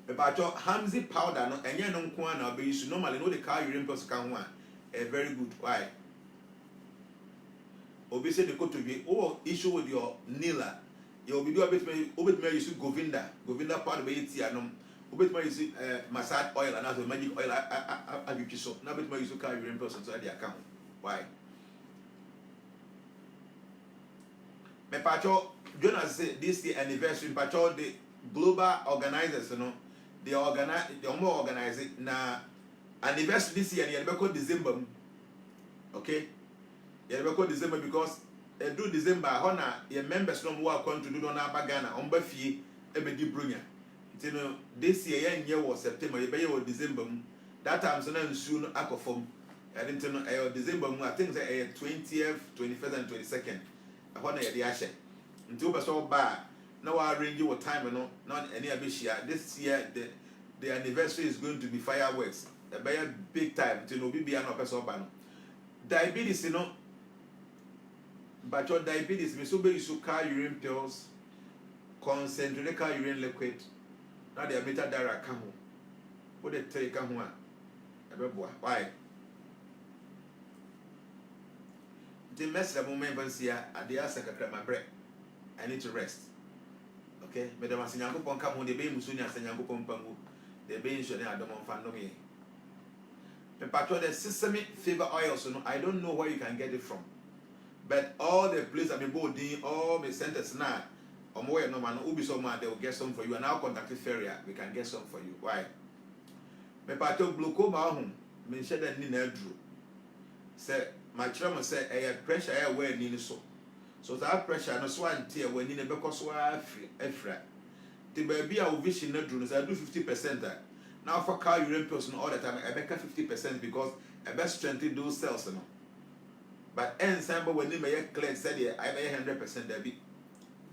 About your Hamzi powder no enye no nko na obe use normally no the car urine pills can one very good. Why? Obi say the go to be issue with your nila. You be do a bit me use Govinda powder be tea anom. Obet me use massage oil and also magic oil agipi so. Na bit me use car urine pills so the account. Why? Me pacho Jonas say this the anniversary pacho the global organizers, you know, they more organize it na anniversary this year you be December. Okay? You be December because do December hona your members no more contribute on our Ghana on ba fie e be di brunya. You know this year was September, you be December. That time so na nsu no akofom. I didn't know December I think say 20th, 21st and 22nd. Hona ye di ahye. Until be so ba now I arrange your time, you know, not any abishia. This year the anniversary is going to be fireworks. A very big time to no be an person ban. Diabetes, you know. But your diabetes, me so be you car urine pills, concentrated car urine liquid. Now they are better dara kamu. What they take kamu? Why? The mess the moment here at the answer my breath. I need to rest. Okay, madam asenyanko pon ka mo de be musu ni asenyanko pon pangu de be nso ne adom mfa no me patro the sesame fever oil so no I don't know where you can get it from, but all the places I mean boarding all the centers now omo we no man ubi so man they will get some for you and now contact Feria we can get some for you. Why? Me patro glaucoma home me share that ni na adru say my children say pressure air where ni so. So that pressure no so antie when ni be ko so afra the baby a vision na dru no say do 50% now for car urine pills no all the time I make 50% because I best strengthen those cells no but ensemble when ni me clear said I be 100% there be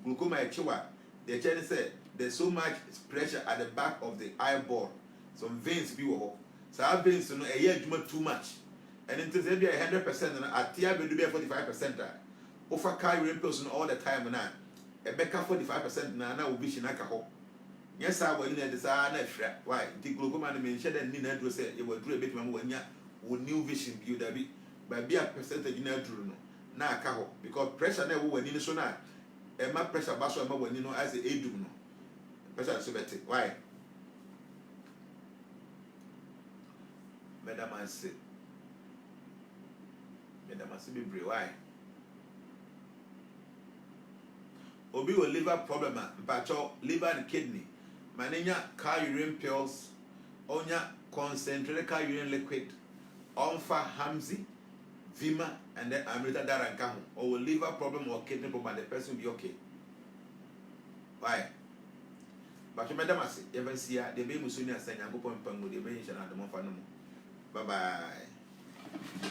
glaucoma echiwa the chain say there's so much pressure at the back of the eyeball some veins be wo so our veins no adwuma too much and it is be 100% na atia be do be 45% offer car urine pills all the time na e beka 45% na will be shinaka ho yes I will need this na afra why the glaucoma na me share that ni na dro say e wadru e betima mo wanya wo new vision bi da bi ba bi a percentage na dru no na aka ho because pressure na wo wani ni so na e ma pressure ba so e ma wani no as e edum no pressure so better. Why? Madam Anse be brave. Why? Obi will liver problem, but liver and kidney. Mananya car urine pills, onya concentrated car urine liquid, onfa Hamzi, Vima, and then Amrita Darankamu. Or will liver problem or kidney problem, the person will be okay. Why? But you madam say, even see the baby Musunia saying, I'm going to put the baby in the Bye bye.